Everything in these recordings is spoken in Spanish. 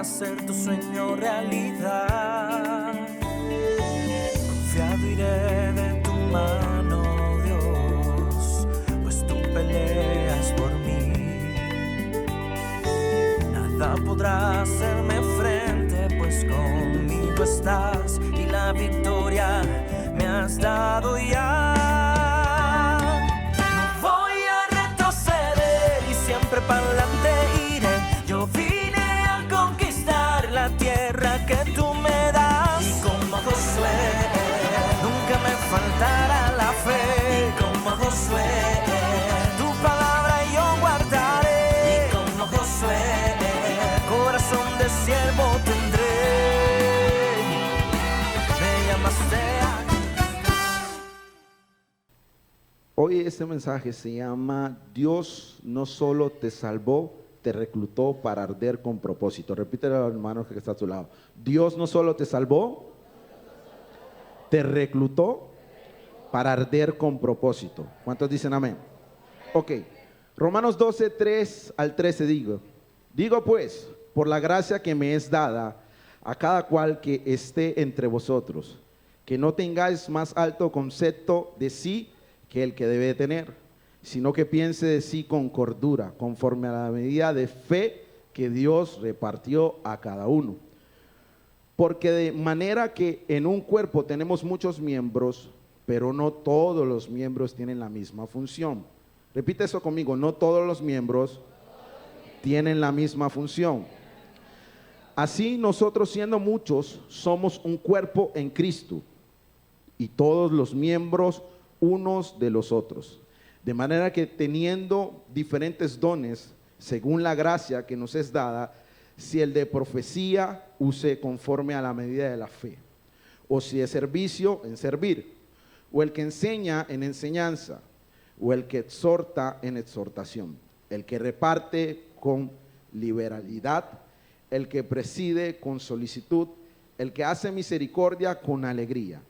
para hacer tu sueño realidad. Confiado iré de tu mano, Dios, pues tú peleas por mí. Nada podrá hacerme frente, pues conmigo estás y la victoria me has dado ya. No voy a retroceder y siempre para adelante iré. Yo vine a conquistar la tierra que tú me das. Y como Josué, nunca me faltará la fe. Y como Josué, tu palabra yo guardaré. Y como Josué, corazón de siervo tendré. Me llamaste a... Hoy este mensaje se llama Dios no solo te salvó, te reclutó para arder con propósito. Repítelo al hermano que está a tu lado. Dios no solo te salvó, te reclutó para arder con propósito. ¿Cuántos dicen amén? Ok. Romanos 12, 3 al 13 digo pues, por la gracia que me es dada a cada cual que esté entre vosotros, que no tengáis más alto concepto de sí que el que debe tener, sino que piense de sí con cordura, conforme a la medida de fe que Dios repartió a cada uno. Porque de manera que en un cuerpo tenemos muchos miembros, pero no todos los miembros tienen la misma función. Repite eso conmigo, no todos los miembros tienen la misma función. Así nosotros, siendo muchos, somos un cuerpo en Cristo, y todos los miembros unos de los otros. De manera que teniendo diferentes dones, según la gracia que nos es dada, si el de profecía, use conforme a la medida de la fe, o si de servicio, en servir, o el que enseña, en enseñanza, o el que exhorta, en exhortación, el que reparte, con liberalidad, el que preside, con solicitud, el que hace misericordia, con alegría.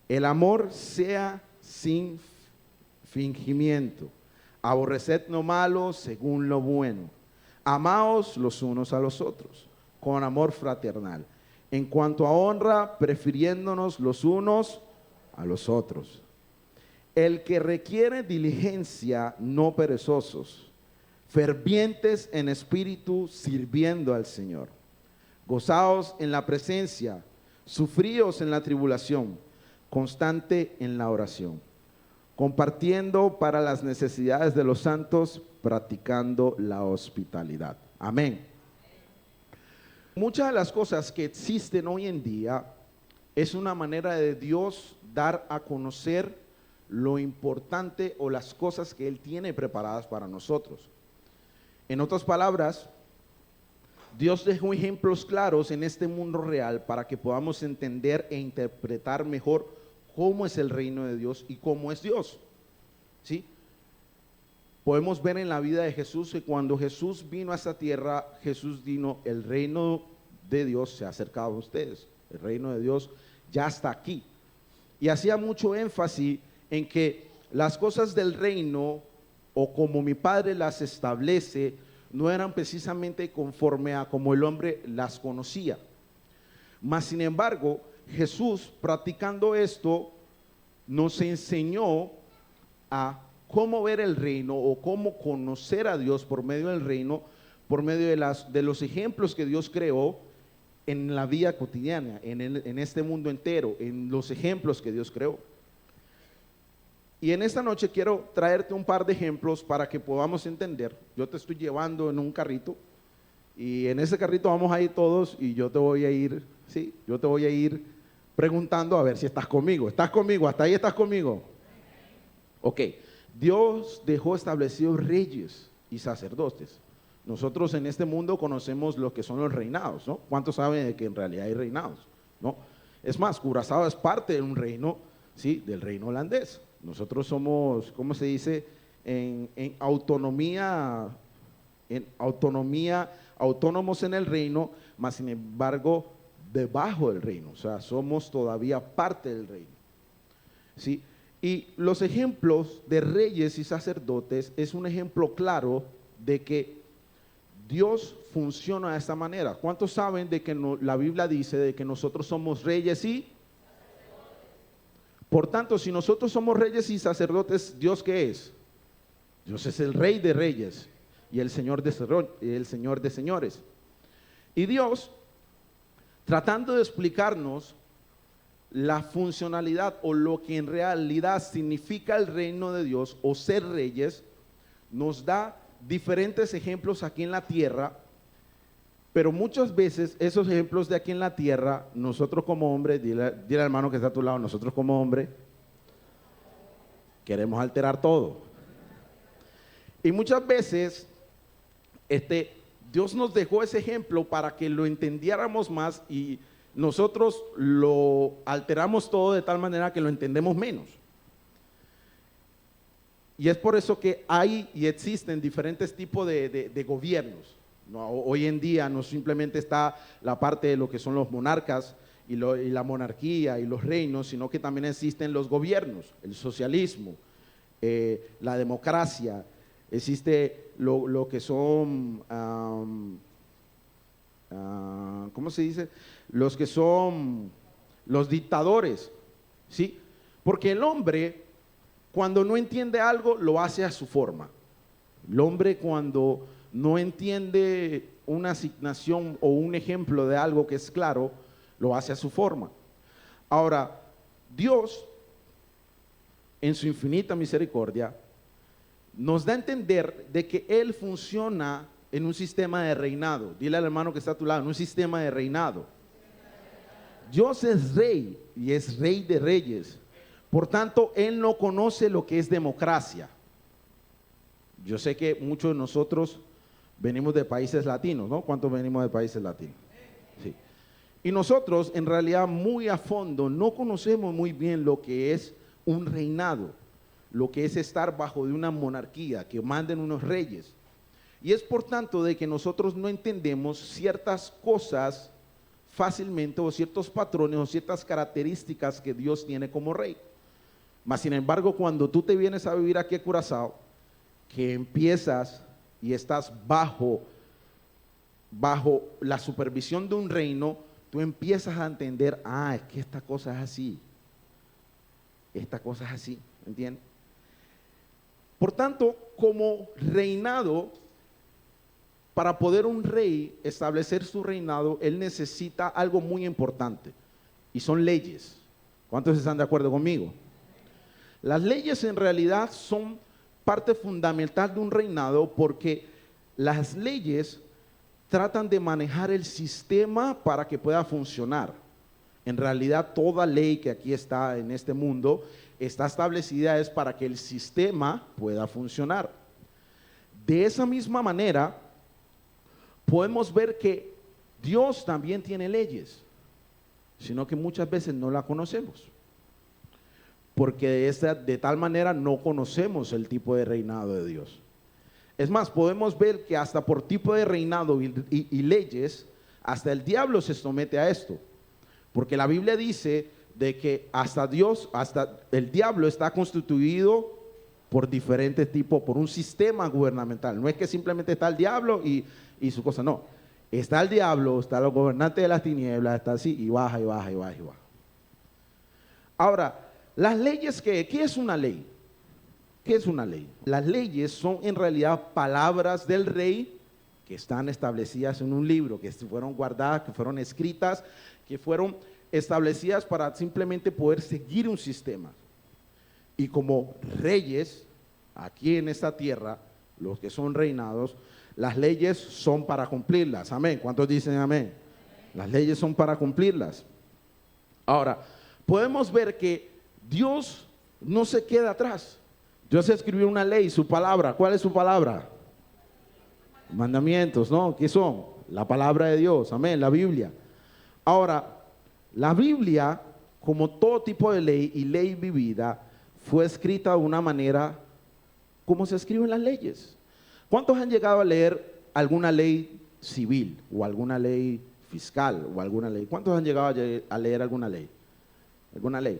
El amor sea sin fingimiento. Aborreced lo malo según lo bueno. Amaos los unos a los otros con amor fraternal. En cuanto a honra, prefiriéndonos los unos a los otros. El que requiere diligencia, no perezosos, fervientes en espíritu, sirviendo al Señor. Gozaos en la presencia, sufríos en la tribulación, constante en la oración, compartiendo para las necesidades de los santos, practicando la hospitalidad. Amén. Muchas de las cosas que existen hoy en día es una manera de Dios dar a conocer lo importante o las cosas que Él tiene preparadas para nosotros. En otras palabras, Dios dejó ejemplos claros en este mundo real para que podamos entender e interpretar mejor cómo es el reino de Dios y cómo es Dios. ¿Sí? Podemos ver en la vida de Jesús que cuando Jesús vino a esta tierra, Jesús dijo, el reino de Dios se ha acercado a ustedes, el reino de Dios ya está aquí. Y hacía mucho énfasis en que las cosas del reino, o como mi Padre las establece, no eran precisamente conforme a como el hombre las conocía. Mas sin embargo, Jesús, practicando esto, nos enseñó a cómo ver el reino o cómo conocer a Dios por medio del reino, por medio de los ejemplos que Dios creó en la vida cotidiana, en este mundo entero, en los ejemplos que Dios creó. Y en esta noche quiero traerte un par de ejemplos para que podamos entender. Yo te estoy llevando en un carrito y en ese carrito vamos a ir todos y yo te voy a ir, sí, yo te voy a ir preguntando a ver si estás conmigo. ¿Estás conmigo? ¿Hasta ahí estás conmigo? Ok. Dios dejó establecidos reyes y sacerdotes. Nosotros en este mundo conocemos lo que son los reinados, ¿no? ¿Cuántos saben de que en realidad hay reinados? ¿No? Es más, Curazao es parte de un reino, ¿sí? Del reino holandés. Nosotros somos, ¿cómo se dice? En autonomía, autónomos en el reino, mas sin embargo debajo del reino, o sea, somos todavía parte del reino, ¿sí? Y los ejemplos de reyes y sacerdotes es un ejemplo claro de que Dios funciona de esta manera. ¿Cuántos saben de que la Biblia dice de que nosotros somos reyes y? Por tanto, si nosotros somos reyes y sacerdotes, ¿Dios qué es? Dios es el Rey de reyes y el Señor de señores. Y Dios, tratando de explicarnos la funcionalidad o lo que en realidad significa el reino de Dios o ser reyes, nos da diferentes ejemplos aquí en la tierra, pero muchas veces esos ejemplos de aquí en la tierra, nosotros como hombres, dile al hermano que está a tu lado, nosotros como hombres, queremos alterar todo. Y muchas veces, Dios nos dejó ese ejemplo para que lo entendiéramos más y nosotros lo alteramos todo de tal manera que lo entendemos menos. Y es por eso que hay y existen diferentes tipos de gobiernos. No, hoy en día no simplemente está la parte de lo que son los monarcas y la monarquía y los reinos, sino que también existen los gobiernos, el socialismo, la democracia, existe lo que son, ¿cómo se dice? Los que son los dictadores, ¿sí? Porque el hombre, cuando no entiende algo, lo hace a su forma. El hombre, cuando no entiende una asignación o un ejemplo de algo que es claro, lo hace a su forma. Ahora, Dios, en su infinita misericordia, nos da a entender de que Él funciona en un sistema de reinado. Dile al hermano que está a tu lado, en un sistema de reinado. Dios es rey y es rey de reyes. Por tanto, Él no conoce lo que es democracia. Yo sé que muchos de nosotros venimos de países latinos, ¿no? ¿Cuántos venimos de países latinos? Sí. Y nosotros, en realidad, muy a fondo, no conocemos muy bien lo que es un reinado, lo que es estar bajo de una monarquía, que manden unos reyes. Y es por tanto de que nosotros no entendemos ciertas cosas fácilmente, o ciertos patrones, o ciertas características que Dios tiene como rey. Mas, sin embargo, cuando tú te vienes a vivir aquí a Curazao, que empiezas y estás bajo la supervisión de un reino, tú empiezas a entender, es que esta cosa es así, ¿entiendes? Por tanto, como reinado, para poder un rey establecer su reinado, él necesita algo muy importante, y son leyes. ¿Cuántos están de acuerdo conmigo? Las leyes en realidad son parte fundamental de un reinado, porque las leyes tratan de manejar el sistema para que pueda funcionar. En realidad, toda ley que aquí está en este mundo está establecida es para que el sistema pueda funcionar. De esa misma manera, podemos ver que Dios también tiene leyes, sino que muchas veces no la conocemos, porque de tal manera no conocemos el tipo de reinado de Dios. Es más, podemos ver que hasta por tipo de reinado y leyes, hasta el diablo se somete a esto, porque la Biblia dice de que hasta el diablo está constituido por diferentes tipos, por un sistema gubernamental. No es que simplemente está el diablo y su cosa, no. Está el diablo, está los gobernantes de las tinieblas, está así, y baja, y baja, y baja, y baja. Ahora, las leyes, ¿qué es una ley? ¿Qué es una ley? Las leyes son en realidad palabras del rey que están establecidas en un libro, que fueron guardadas, que fueron escritas, que fueron establecidas para simplemente poder seguir un sistema. Y como reyes, aquí en esta tierra, los que son reinados, las leyes son para cumplirlas. Amén. ¿Cuántos dicen amén? Las leyes son para cumplirlas. Ahora, podemos ver que Dios no se queda atrás. Dios escribió una ley, su palabra. ¿Cuál es su palabra? Mandamientos, ¿no? ¿Qué son? La palabra de Dios. Amén. La Biblia. Ahora, la Biblia, como todo tipo de ley y ley vivida, fue escrita de una manera como se escriben las leyes. ¿Cuántos han llegado a leer alguna ley civil o alguna ley fiscal o alguna ley? ¿Cuántos han llegado a leer alguna ley? ¿Alguna ley?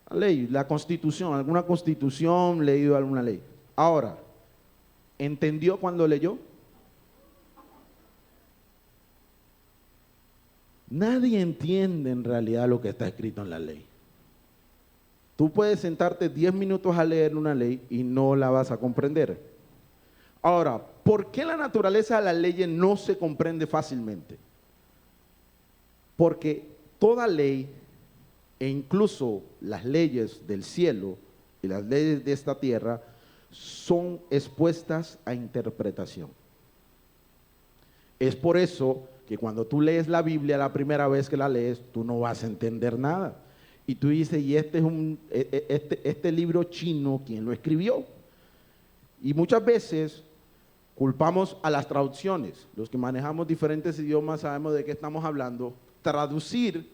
La ley, la constitución, alguna constitución, leído alguna ley. Ahora, ¿entendió cuando leyó? Nadie entiende en realidad lo que está escrito en la ley. Tú puedes sentarte 10 minutos a leer una ley y no la vas a comprender. Ahora, ¿por qué la naturaleza de las leyes no se comprende fácilmente? Porque toda ley, e incluso las leyes del cielo y las leyes de esta tierra, son expuestas a interpretación. Es por eso que cuando tú lees la Biblia la primera vez que la lees, tú no vas a entender nada. Y tú dices, y este libro chino, ¿quién lo escribió? Y muchas veces culpamos a las traducciones. Los que manejamos diferentes idiomas sabemos de qué estamos hablando. Traducir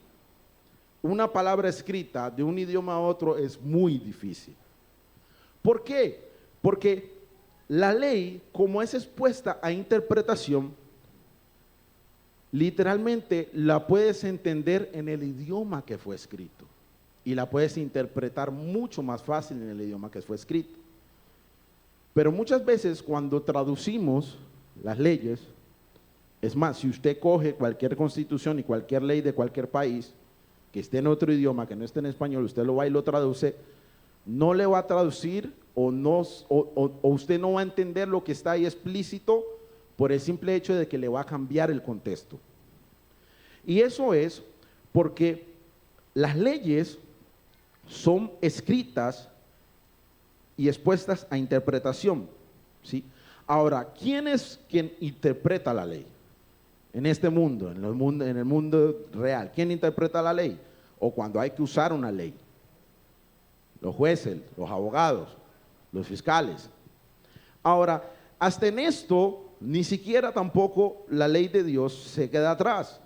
una palabra escrita de un idioma a otro es muy difícil. ¿Por qué? Porque la ley, como es expuesta a interpretación, literalmente la puedes entender en el idioma que fue escrito y la puedes interpretar mucho más fácil en el idioma que fue escrito. Pero muchas veces cuando traducimos las leyes, es más, si usted coge cualquier constitución y cualquier ley de cualquier país que esté en otro idioma, que no esté en español, usted lo va y lo traduce, no le va a traducir o usted no va a entender lo que está ahí explícito por el simple hecho de que le va a cambiar el contexto. Y eso es porque las leyes son escritas y expuestas a interpretación, ¿sí? Ahora, ¿quién es quien interpreta la ley? En este mundo, en el mundo real, ¿quién interpreta la ley? O cuando hay que usar una ley. Los jueces, los abogados, los fiscales. Ahora, hasta en esto, ni siquiera tampoco la ley de Dios se queda atrás.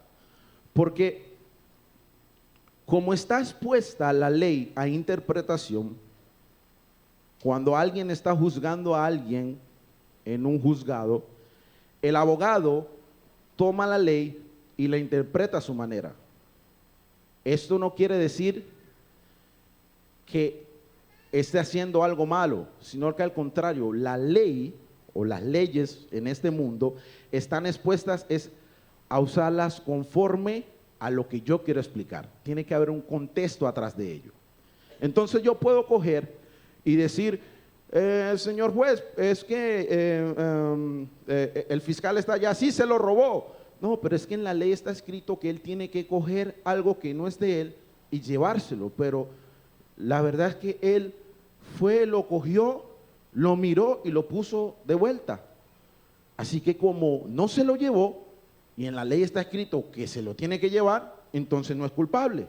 Porque como está expuesta la ley a interpretación, cuando alguien está juzgando a alguien en un juzgado, el abogado toma la ley y la interpreta a su manera. Esto no quiere decir que esté haciendo algo malo, sino que al contrario, la ley o las leyes en este mundo están expuestas a usarlas conforme a lo que yo quiero explicar. Tiene que haber un contexto atrás de ello. Entonces yo puedo coger y decir, señor juez, es que el fiscal está allá, sí se lo robó. No, pero es que en la ley está escrito que él tiene que coger algo que no es de él y llevárselo, pero la verdad es que él fue, lo cogió, lo miró y lo puso de vuelta. Así que como no se lo llevó y en la ley está escrito que se lo tiene que llevar, entonces no es culpable.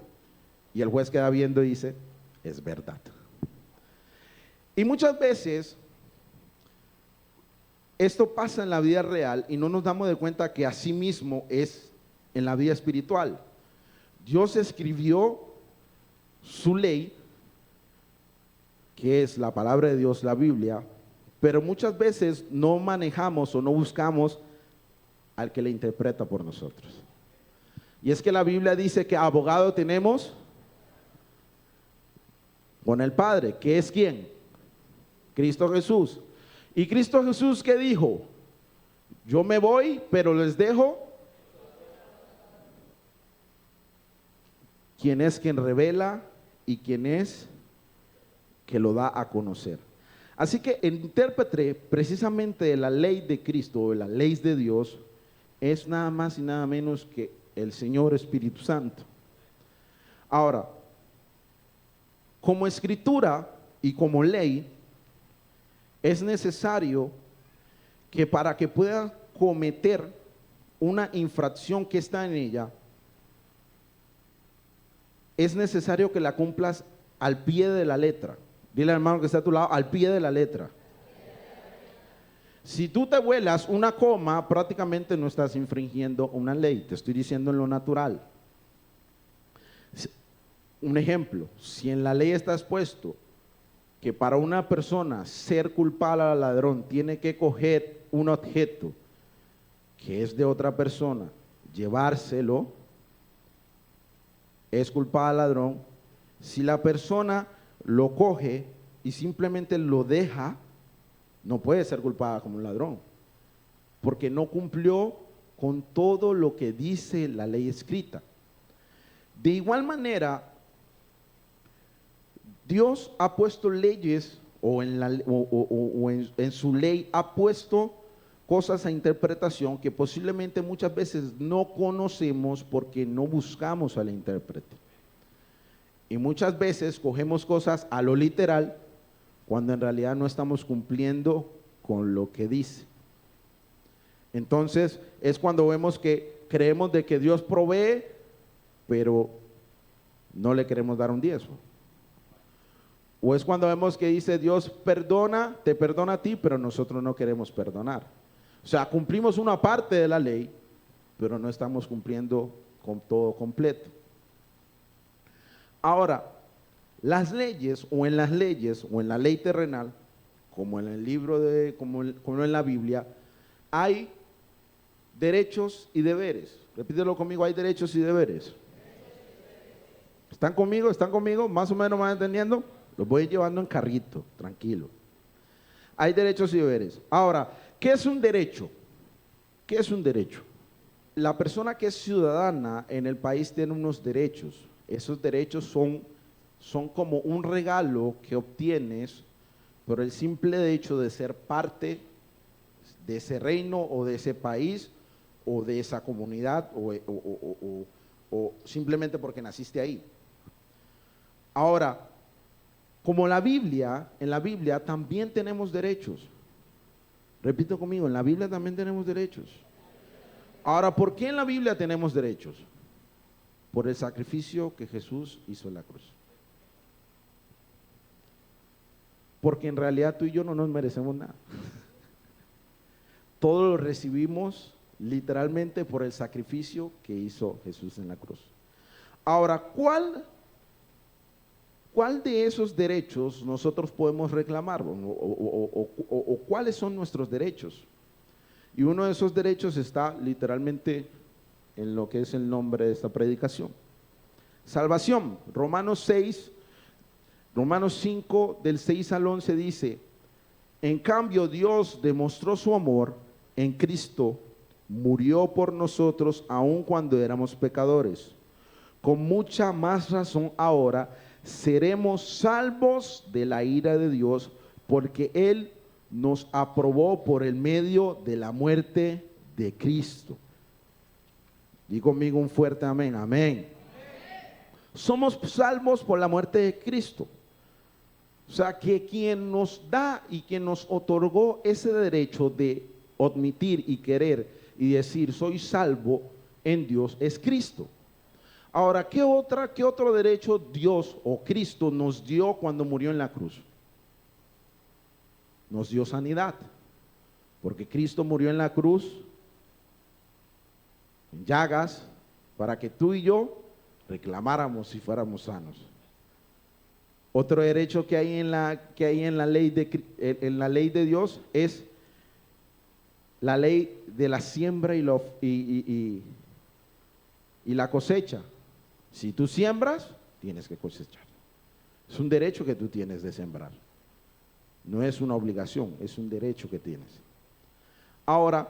Y el juez queda viendo y dice, es verdad. Y muchas veces esto pasa en la vida real y no nos damos de cuenta que así mismo es en la vida espiritual. Dios escribió su ley, que es la palabra de Dios, la Biblia, pero muchas veces no manejamos o no buscamos al que la interpreta por nosotros. Y es que la Biblia dice que abogado tenemos con el Padre, que es ¿quién? Cristo Jesús. Y Cristo Jesús, ¿qué dijo? Yo me voy, pero les dejo. ¿Quién es quien revela y quién es que lo da a conocer? Así que el intérprete precisamente de la ley de Cristo, o de la ley de Dios, es nada más y nada menos que el Señor Espíritu Santo. Ahora, como escritura y como ley, es necesario que para que pueda cometer una infracción que está en ella, es necesario que la cumplas al pie de la letra. Dile al hermano que está a tu lado, al pie de la letra. Si tú te vuelas una coma, prácticamente no estás infringiendo una ley, te estoy diciendo en lo natural. Un ejemplo, si en la ley está expuesto que para una persona ser culpable al ladrón tiene que coger un objeto que es de otra persona, llevárselo, es culpable al ladrón. Si la persona lo coge y simplemente lo deja, no puede ser culpable como un ladrón, porque no cumplió con todo lo que dice la ley escrita. De igual manera, Dios ha puesto leyes en su ley ha puesto cosas a interpretación que posiblemente muchas veces no conocemos porque no buscamos al intérprete. Y muchas veces cogemos cosas a lo literal cuando en realidad no estamos cumpliendo con lo que dice. Entonces es cuando vemos que creemos de que Dios provee, pero no le queremos dar un diezmo. O es cuando vemos que dice Dios perdona, te perdona a ti, pero nosotros no queremos perdonar. O sea, cumplimos una parte de la ley, pero no estamos cumpliendo con todo completo. Ahora, las leyes o en las leyes o en la ley terrenal, como en el libro como en la Biblia, hay derechos y deberes. Repítelo conmigo, hay derechos y deberes. ¿Están conmigo? ¿Están conmigo? ¿Más o menos van entendiendo? Los voy llevando en carrito, tranquilo. Hay derechos y deberes. Ahora, ¿qué es un derecho? ¿Qué es un derecho? La persona que es ciudadana en el país tiene unos derechos. Esos derechos son como un regalo que obtienes por el simple hecho de ser parte de ese reino o de ese país o de esa comunidad o simplemente porque naciste ahí. Ahora, como en la Biblia también tenemos derechos. Repito conmigo, en la Biblia también tenemos derechos. Ahora, ¿por qué en la Biblia tenemos derechos? Por el sacrificio que Jesús hizo en la cruz. Porque en realidad tú y yo no nos merecemos nada. Todo lo recibimos literalmente por el sacrificio que hizo Jesús en la cruz. Ahora, ¿cuál de esos derechos nosotros podemos reclamar? ¿O cuáles son nuestros derechos? Y uno de esos derechos está literalmente en lo que es el nombre de esta predicación. Salvación. Romanos 5 del 6 al 11 dice: en cambio Dios demostró su amor en Cristo, murió por nosotros aun cuando éramos pecadores. Con mucha más razón ahora seremos salvos de la ira de Dios, porque Él nos aprobó por el medio de la muerte de Cristo. Di conmigo un fuerte amén, amén. Somos salvos por la muerte de Cristo. O sea que quien nos da y quien nos otorgó ese derecho de admitir y querer y decir soy salvo en Dios es Cristo. Ahora, ¿qué otro derecho Dios o Cristo nos dio cuando murió en la cruz? Nos dio sanidad, porque Cristo murió en la cruz, en llagas, para que tú y yo reclamáramos y fuéramos sanos. Otro derecho que hay en la ley de Dios es la ley de la siembra y la cosecha. Si tú siembras, tienes que cosechar. Es un derecho que tú tienes de sembrar. No es una obligación, es un derecho que tienes. Ahora,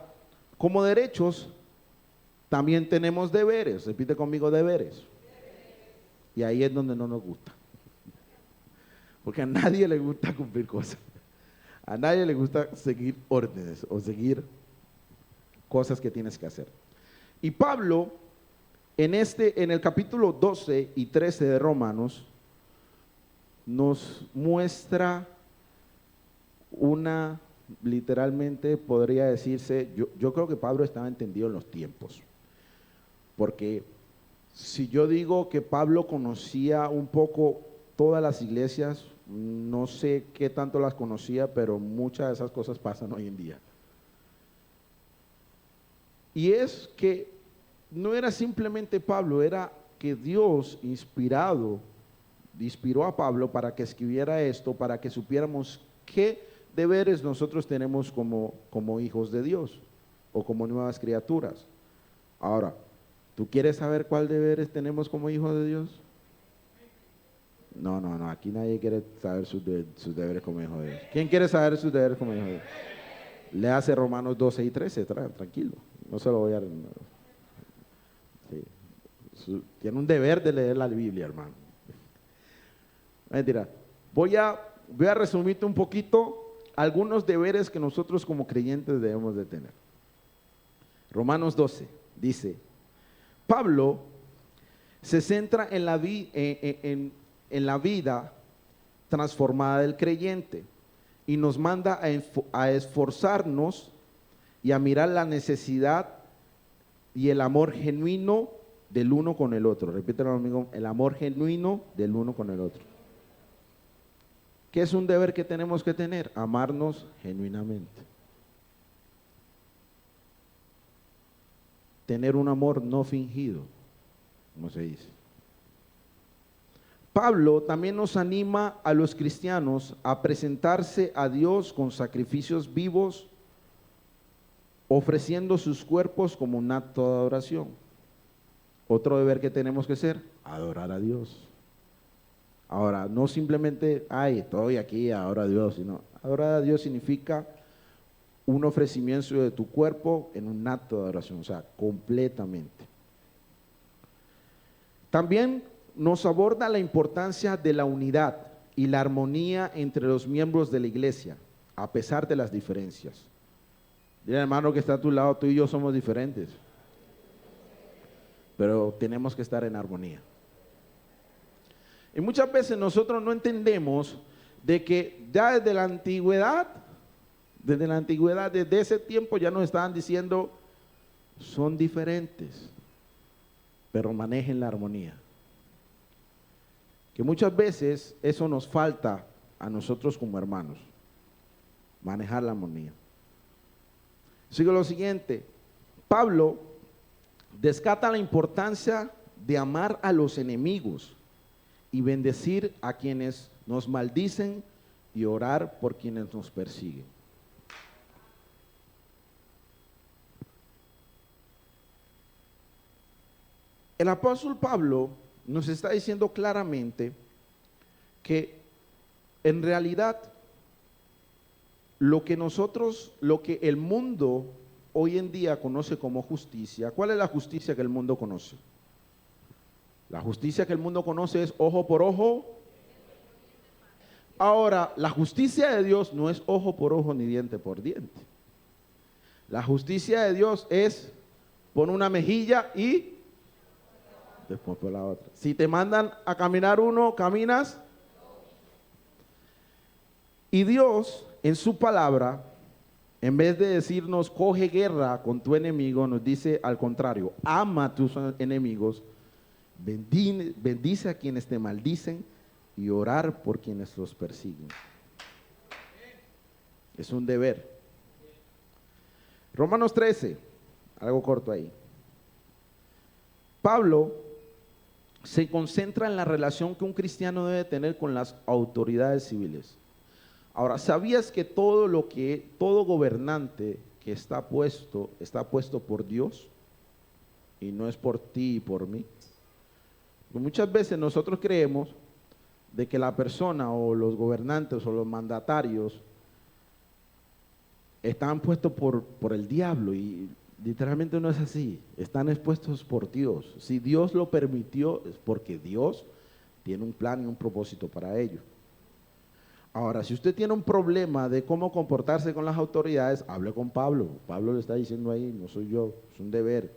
como derechos, también tenemos deberes. Repite conmigo, deberes. Y ahí es donde no nos gusta. Porque a nadie le gusta cumplir cosas. A nadie le gusta seguir órdenes o seguir cosas que tienes que hacer. Y Pablo, en el capítulo 12 y 13 de Romanos, nos muestra literalmente podría decirse, yo creo que Pablo estaba entendido en los tiempos. Porque si yo digo que Pablo conocía un poco todas las iglesias, no sé qué tanto las conocía, pero muchas de esas cosas pasan hoy en día. Y es que no era simplemente Pablo, era que Dios inspiró a Pablo para que escribiera esto, para que supiéramos qué deberes nosotros tenemos como hijos de Dios o como nuevas criaturas. Ahora, ¿tú quieres saber cuál deberes tenemos como hijos de Dios? No, aquí nadie quiere saber sus deberes como hijo de Dios. ¿Quién quiere saber sus deberes como hijo de Dios? Le hace Romanos 12 y 13, tranquilo, no se lo voy a... Sí. tiene un deber de leer la Biblia, hermano. Mentira. Voy a resumirte un poquito algunos deberes que nosotros como creyentes debemos de tener. Romanos 12 dice, Pablo se centra en la vida transformada del creyente y nos manda a esforzarnos y a mirar la necesidad y el amor genuino del uno con el otro. Repítelo, amigo, el amor genuino del uno con el otro. ¿Qué es un deber que tenemos que tener? Amarnos genuinamente. Tener un amor no fingido, como se dice. Pablo también nos anima a los cristianos a presentarse a Dios con sacrificios vivos, ofreciendo sus cuerpos como un acto de adoración. Otro deber que tenemos que hacer, adorar a Dios. Ahora, no simplemente, estoy aquí, adoro a Dios, sino adorar a Dios significa un ofrecimiento de tu cuerpo en un acto de adoración, o sea, completamente. También nos aborda la importancia de la unidad y la armonía entre los miembros de la iglesia, a pesar de las diferencias. Dile, hermano que está a tu lado, tú y yo somos diferentes, pero tenemos que estar en armonía. Y muchas veces nosotros no entendemos de que ya desde la antigüedad, desde ese tiempo ya nos estaban diciendo, son diferentes, pero manejen la armonía. Que muchas veces eso nos falta a nosotros como hermanos, manejar la armonía. Sigue lo siguiente, Pablo descata la importancia de amar a los enemigos y bendecir a quienes nos maldicen y orar por quienes nos persiguen. El apóstol Pablo nos está diciendo claramente que en realidad lo que el mundo hoy en día conoce como justicia, ¿cuál es la justicia que el mundo conoce? La justicia que el mundo conoce es ojo por ojo. Ahora, la justicia de Dios no es ojo por ojo ni diente por diente. La justicia de Dios es pon una mejilla y después por la otra. Si te mandan a caminar uno, caminas. Y Dios, en su palabra, en vez de decirnos coge guerra con tu enemigo, nos dice al contrario, ama a tus enemigos, bendice a quienes te maldicen y orar por quienes los persiguen. Es un deber. Romanos 13, algo corto ahí. Pablo se concentra en la relación que un cristiano debe tener con las autoridades civiles. Ahora, ¿sabías que todo gobernante que está puesto por Dios y no es por ti y por mí? Muchas veces nosotros creemos de que la persona o los gobernantes o los mandatarios están puestos por el diablo y literalmente no es así, están expuestos por Dios. Si Dios lo permitió es porque Dios tiene un plan y un propósito para ello. Ahora, si usted tiene un problema de cómo comportarse con las autoridades, hable con Pablo. Pablo le está diciendo ahí, no soy yo, es un deber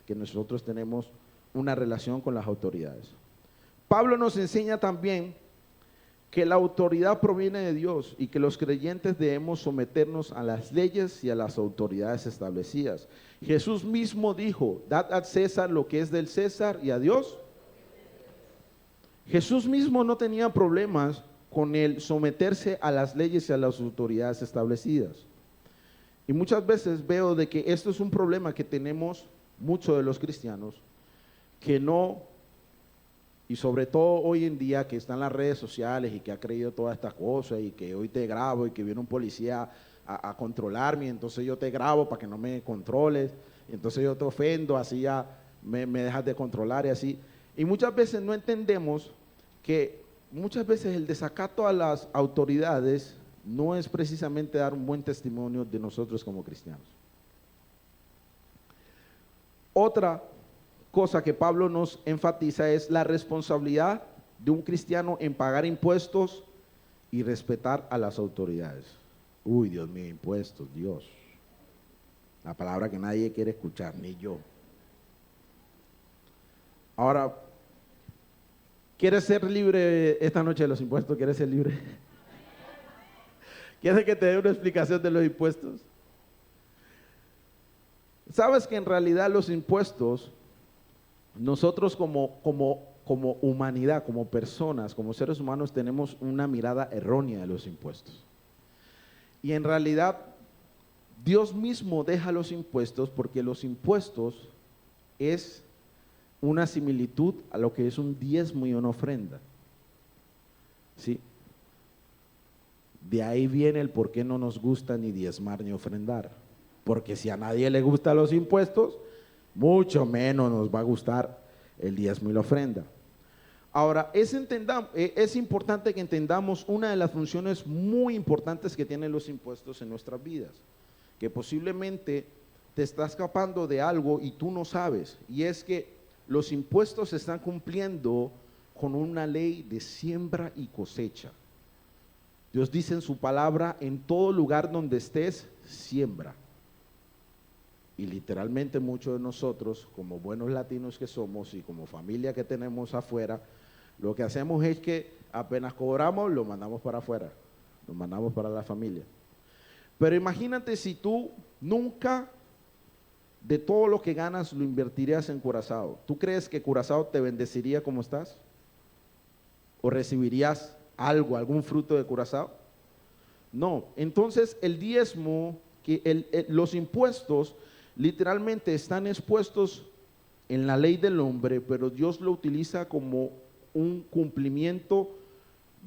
que nosotros tenemos una relación con las autoridades. Pablo nos enseña también que la autoridad proviene de Dios y que los creyentes debemos someternos a las leyes y a las autoridades establecidas. Jesús mismo dijo, dad a César lo que es del César y a Dios. Jesús mismo no tenía problemas con el someterse a las leyes y a las autoridades establecidas. Y muchas veces veo de que esto es un problema que tenemos muchos de los cristianos, que no, y sobre todo hoy en día que están las redes sociales y que ha creído todas estas cosas y que hoy te grabo y que viene un policía a controlarme, entonces yo te grabo para que no me controles, y entonces yo te ofendo, así ya me dejas de controlar y así. Y muchas veces no entendemos que muchas veces el desacato a las autoridades no es precisamente dar un buen testimonio de nosotros como cristianos. Otra cosa que Pablo nos enfatiza es la responsabilidad de un cristiano en pagar impuestos y respetar a las autoridades. Uy, Dios mío, impuestos, Dios. La palabra que nadie quiere escuchar, ni yo. Ahora, ¿quieres ser libre esta noche de los impuestos? ¿Quieres ser libre? ¿Quieres que te dé una explicación de los impuestos? ¿Sabes que en realidad los impuestos, nosotros como humanidad, como personas, como seres humanos, tenemos una mirada errónea de los impuestos? Y en realidad, Dios mismo deja los impuestos porque los impuestos es una similitud a lo que es un diezmo y una ofrenda. ¿Sí? De ahí viene el por qué no nos gusta ni diezmar ni ofrendar. Porque si a nadie le gustan los impuestos, mucho menos nos va a gustar el diezmo y la ofrenda. Ahora, es importante que entendamos una de las funciones muy importantes que tienen los impuestos en nuestras vidas, que posiblemente te está escapando de algo y tú no sabes, y es que los impuestos se están cumpliendo con una ley de siembra y cosecha. Dios dice en su palabra: en todo lugar donde estés, siembra. Y literalmente muchos de nosotros, como buenos latinos que somos y como familia que tenemos afuera, lo que hacemos es que apenas cobramos, lo mandamos para afuera, lo mandamos para la familia. Pero imagínate si tú nunca de todo lo que ganas lo invertirías en Curazao. ¿Tú crees que Curazao te bendeciría como estás? ¿O recibirías algo, algún fruto de Curazao? No. Entonces el diezmo, los impuestos literalmente están expuestos en la ley del hombre, pero Dios lo utiliza como un cumplimiento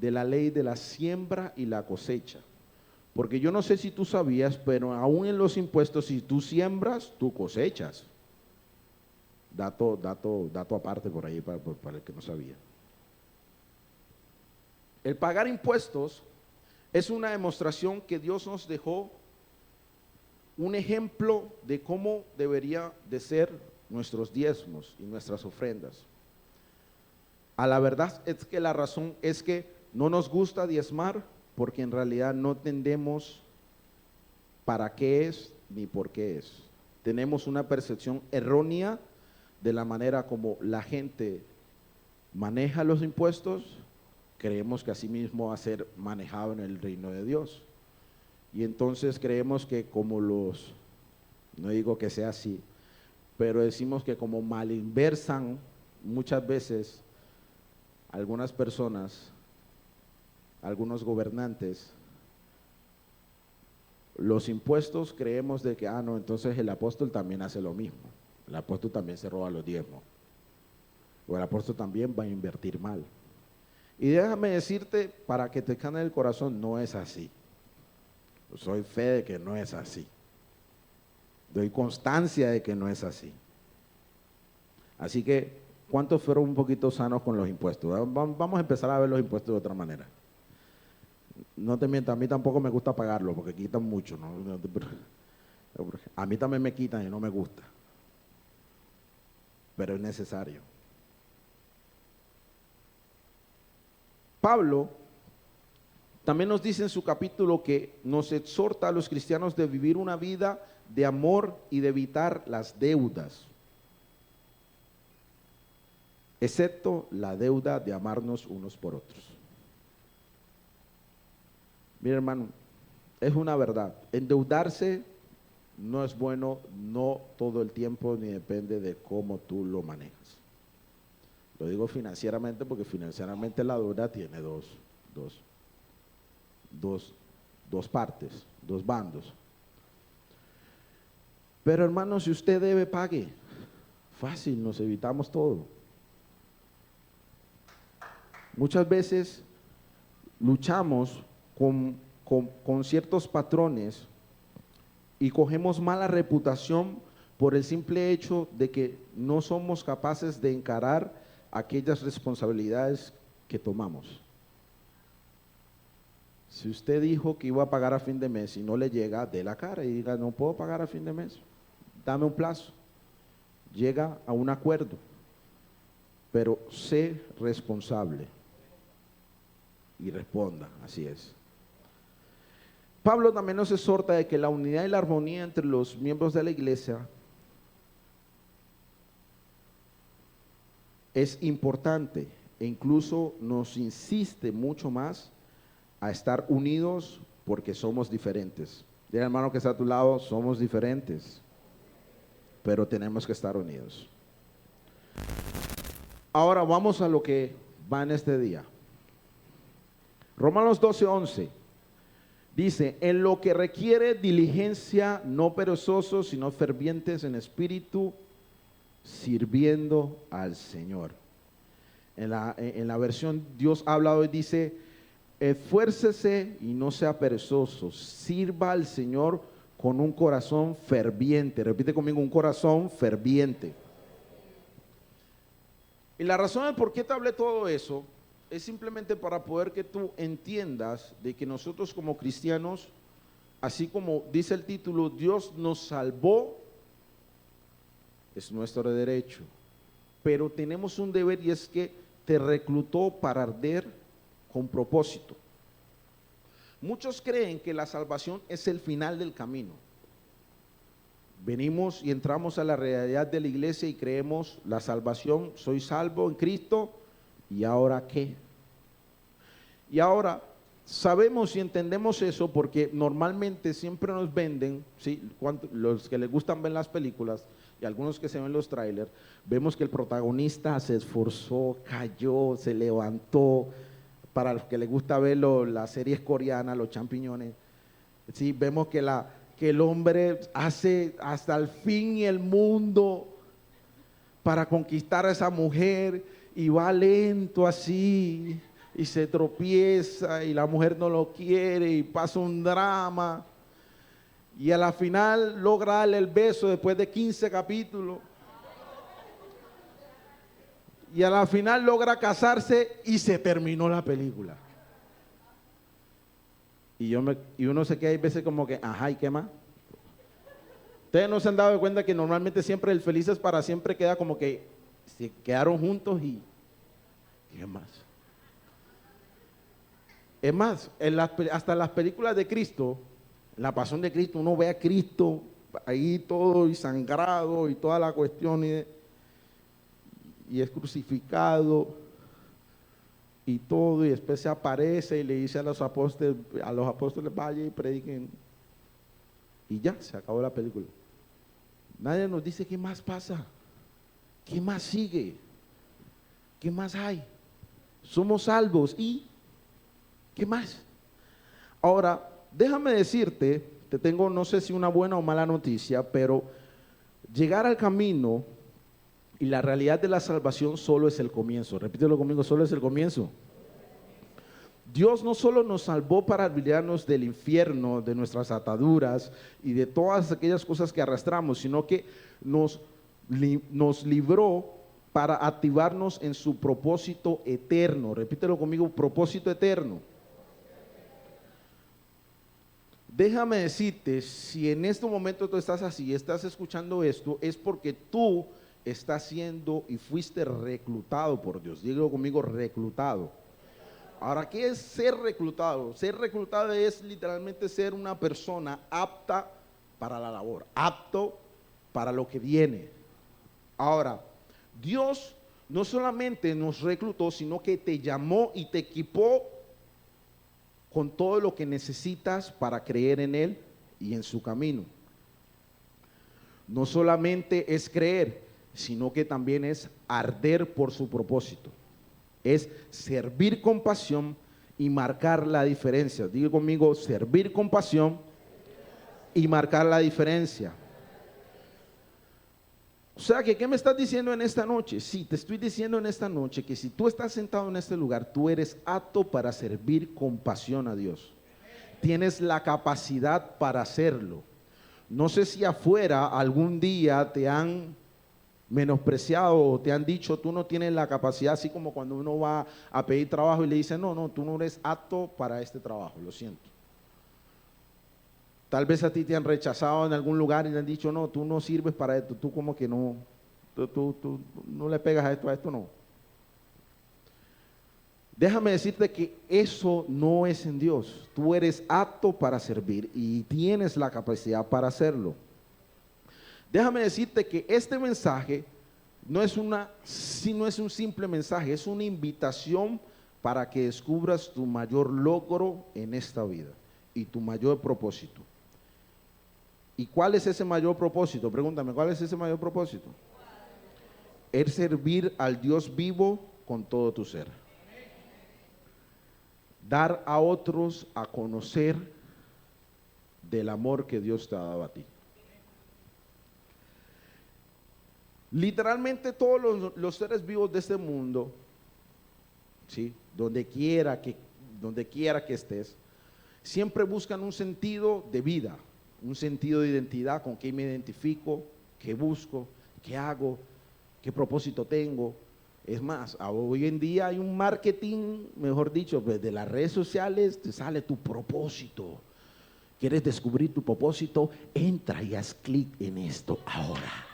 de la ley de la siembra y la cosecha. Porque yo no sé si tú sabías, pero aún en los impuestos, si tú siembras, tú cosechas. Dato aparte por ahí para el que no sabía. El pagar impuestos es una demostración que Dios nos dejó un ejemplo de cómo debería de ser nuestros diezmos y nuestras ofrendas. A la verdad es que la razón es que no nos gusta diezmar porque en realidad no entendemos para qué es ni por qué es. Tenemos una percepción errónea de la manera como la gente maneja los impuestos. Creemos que así mismo va a ser manejado en el reino de Dios. Y entonces creemos que no digo que sea así, pero decimos que como malinversan muchas veces algunas personas, algunos gobernantes, los impuestos, creemos de que, no, entonces el apóstol también hace lo mismo. El apóstol también se roba los diezmos. O el apóstol también va a invertir mal. Y déjame decirte, para que te cane el corazón, no es así. Soy fe de que no es así. Doy constancia de que no es así. Así que, ¿cuántos fueron un poquito sanos con los impuestos? Vamos a empezar a ver los impuestos de otra manera. No te mientas, a mí tampoco me gusta pagarlo porque quitan mucho, ¿no? A mí también me quitan y no me gusta. Pero es necesario. Pablo también nos dice en su capítulo que nos exhorta a los cristianos de vivir una vida de amor y de evitar las deudas, excepto la deuda de amarnos unos por otros. Mira, hermano, es una verdad. Endeudarse no es bueno, no todo el tiempo, ni depende de cómo tú lo manejas. Lo digo financieramente porque financieramente la deuda tiene dos partes, dos bandos. Pero hermano, si usted debe, pague. Fácil, nos evitamos todo. Muchas veces luchamos con ciertos patrones y cogemos mala reputación por el simple hecho de que no somos capaces de encarar aquellas responsabilidades que tomamos. Si usted dijo que iba a pagar a fin de mes y no le llega, dé la cara y diga: no puedo pagar a fin de mes, dame un plazo. llega a un acuerdo, pero sé responsable y responda, así es. Pablo también nos exhorta de que la unidad y la armonía entre los miembros de la iglesia es importante e incluso nos insiste mucho más a estar unidos porque somos diferentes. Dile, hermano que está a tu lado, somos diferentes, pero tenemos que estar unidos. Ahora vamos a lo que va en este día. Romanos 12:11 dice: en lo que requiere diligencia, no perezosos, sino fervientes en espíritu, sirviendo al Señor. En la versión Dios habla hoy, dice: esfuércese y no sea perezoso, sirva al Señor con un corazón ferviente. Repite conmigo: un corazón ferviente. Y la razón de por qué te hablé todo eso es simplemente para poder que tú entiendas de que nosotros como cristianos, así como dice el título, Dios nos salvó, es nuestro derecho, pero tenemos un deber, y es que te reclutó para arder con propósito. Muchos creen que la salvación es el final del camino. Venimos y entramos a la realidad de la iglesia y creemos la salvación, soy salvo en Cristo, ¿y ahora qué? Y ahora sabemos y entendemos eso porque normalmente siempre nos venden, ¿sí? Los que les gustan ver las películas y algunos que se ven los trailers, vemos que el protagonista se esforzó, cayó, se levantó. Para los que les gusta ver las series coreanas, los champiñones, ¿sí? Vemos que el hombre hace hasta el fin y el mundo para conquistar a esa mujer y va lento así y se tropieza y la mujer no lo quiere y pasa un drama y a la final logra darle el beso después de 15 capítulos y a la final logra casarse y se terminó la película. Y uno se queda hay veces como que, ajá, ¿y qué más? Ustedes no se han dado cuenta que normalmente siempre el felices para siempre queda como que se quedaron juntos y ¿qué más? Es más, hasta en las películas de Cristo, en la pasión de Cristo, uno ve a Cristo ahí todo y sangrado y toda la cuestión y es crucificado y todo, y después se aparece y le dice a los apóstoles vayan y prediquen, y ya, se acabó la película. Nadie nos dice qué más pasa, qué más sigue, qué más hay. Somos salvos y ¿qué más? Ahora, déjame decirte, te tengo no sé si una buena o mala noticia, pero llegar al camino y la realidad de la salvación solo es el comienzo. Repítelo conmigo, solo es el comienzo. Dios no solo nos salvó para librarnos del infierno, de nuestras ataduras y de todas aquellas cosas que arrastramos, sino que nos libró para activarnos en su propósito eterno. Repítelo conmigo, propósito eterno. Déjame decirte, si en este momento tú estás así, estás escuchando esto, es porque tú estás siendo y fuiste reclutado por Dios. Dígalo conmigo, reclutado. Ahora, ¿qué es ser reclutado? Ser reclutado es literalmente ser una persona apta para la labor, apto para lo que viene. Ahora, Dios no solamente nos reclutó, sino que te llamó y te equipó con todo lo que necesitas para creer en Él y en su camino. No solamente es creer, sino que también es arder por su propósito. Es servir con pasión y marcar la diferencia. Diga conmigo, servir con pasión y marcar la diferencia. O sea que, ¿qué me estás diciendo en esta noche? Sí, te estoy diciendo en esta noche que si tú estás sentado en este lugar, tú eres apto para servir con pasión a Dios. Tienes la capacidad para hacerlo. No sé si afuera algún día te han menospreciado o te han dicho tú no tienes la capacidad, así como cuando uno va a pedir trabajo y le dicen no, tú no eres apto para este trabajo, lo siento. Tal vez a ti te han rechazado en algún lugar y te han dicho no, tú no sirves para esto, tú como que no Tú no le pegas a esto no. Déjame decirte que eso no es en Dios. Tú eres apto para servir y tienes la capacidad para hacerlo. Déjame decirte que este mensaje no es un simple mensaje, es una invitación para que descubras tu mayor logro en esta vida y tu mayor propósito. ¿Y cuál es ese mayor propósito? Pregúntame, ¿cuál es ese mayor propósito? Es servir al Dios vivo con todo tu ser. Dar a otros a conocer del amor que Dios te ha dado a ti. Literalmente todos los seres vivos de este mundo, ¿sí? donde quiera que estés, siempre buscan un sentido de vida, un sentido de identidad, con qué me identifico, qué busco, qué hago, qué propósito tengo. Es más, hoy en día hay un marketing, mejor dicho, desde las redes sociales te sale tu propósito. ¿Quieres descubrir tu propósito? Entra y haz clic en esto ahora.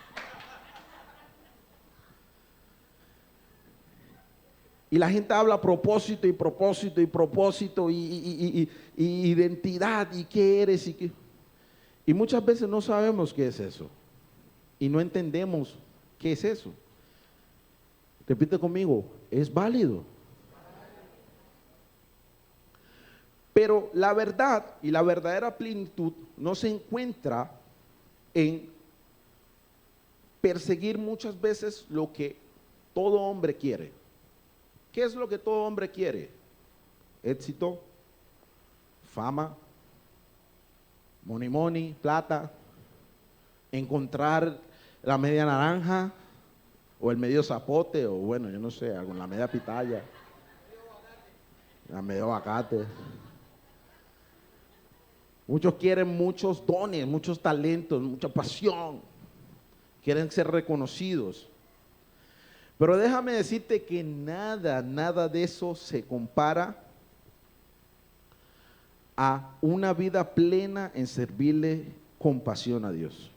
Y la gente habla propósito y propósito y propósito y identidad y qué eres y muchas veces no sabemos qué es eso y no entendemos qué es eso. Repite conmigo, es válido. Pero la verdad y la verdadera plenitud no se encuentra en perseguir muchas veces lo que todo hombre quiere. ¿Qué es lo que todo hombre quiere? Éxito, fama, money, plata, encontrar la media naranja o el medio zapote o bueno, yo no sé, la media pitaya, la media aguacate. Muchos quieren muchos dones, muchos talentos, mucha pasión, quieren ser reconocidos. Pero déjame decirte que nada de eso se compara a una vida plena en servirle con pasión a Dios.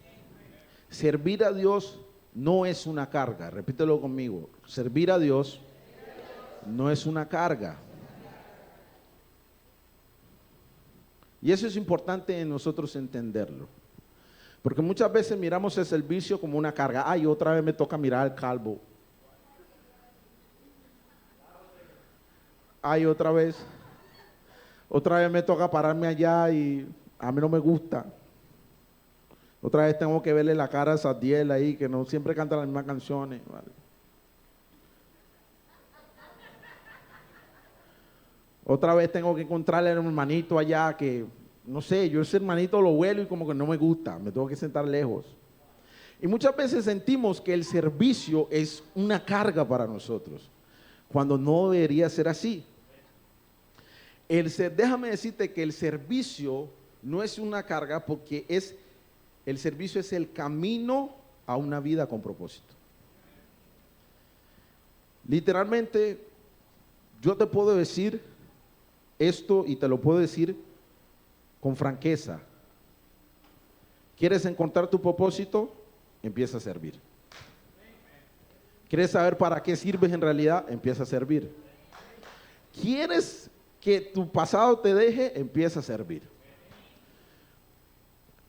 Servir a Dios no es una carga, repítelo conmigo, servir a Dios no es una carga. Y eso es importante en nosotros entenderlo. Porque muchas veces miramos el servicio como una carga. Ay, otra vez me toca mirar al calvo. Ay, otra vez me toca pararme allá y a mí no me gusta. Otra vez tengo que verle la cara a Sadiel ahí, que no siempre canta las mismas canciones. ¿Vale? Otra vez tengo que encontrarle a un hermanito allá que, no sé, yo ese hermanito lo vuelo y como que no me gusta, me tengo que sentar lejos. Y muchas veces sentimos que el servicio es una carga para nosotros, cuando no debería ser así. Déjame decirte que el servicio no es una carga porque el servicio es el camino a una vida con propósito. Literalmente, yo te puedo decir esto y te lo puedo decir con franqueza. ¿Quieres encontrar tu propósito? Empieza a servir. ¿Quieres saber para qué sirves en realidad? Empieza a servir. ¿Quieres que tu pasado te deje? Empieza a servir.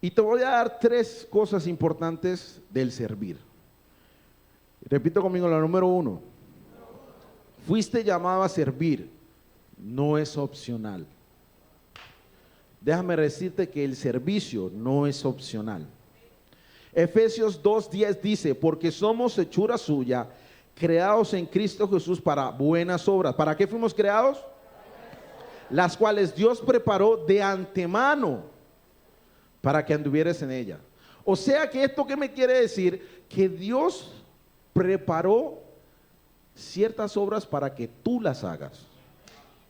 Y te voy a dar 3 cosas importantes del servir. Repito conmigo la número 1. Fuiste llamado a servir, no es opcional. Déjame decirte que el servicio no es opcional. Efesios 2:10 dice, porque somos hechura suya, creados en Cristo Jesús para buenas obras. ¿Para qué fuimos creados? Las cuales Dios preparó de antemano para que anduvieres en ella. O sea que esto que me quiere decir, que Dios preparó ciertas obras para que tú las hagas.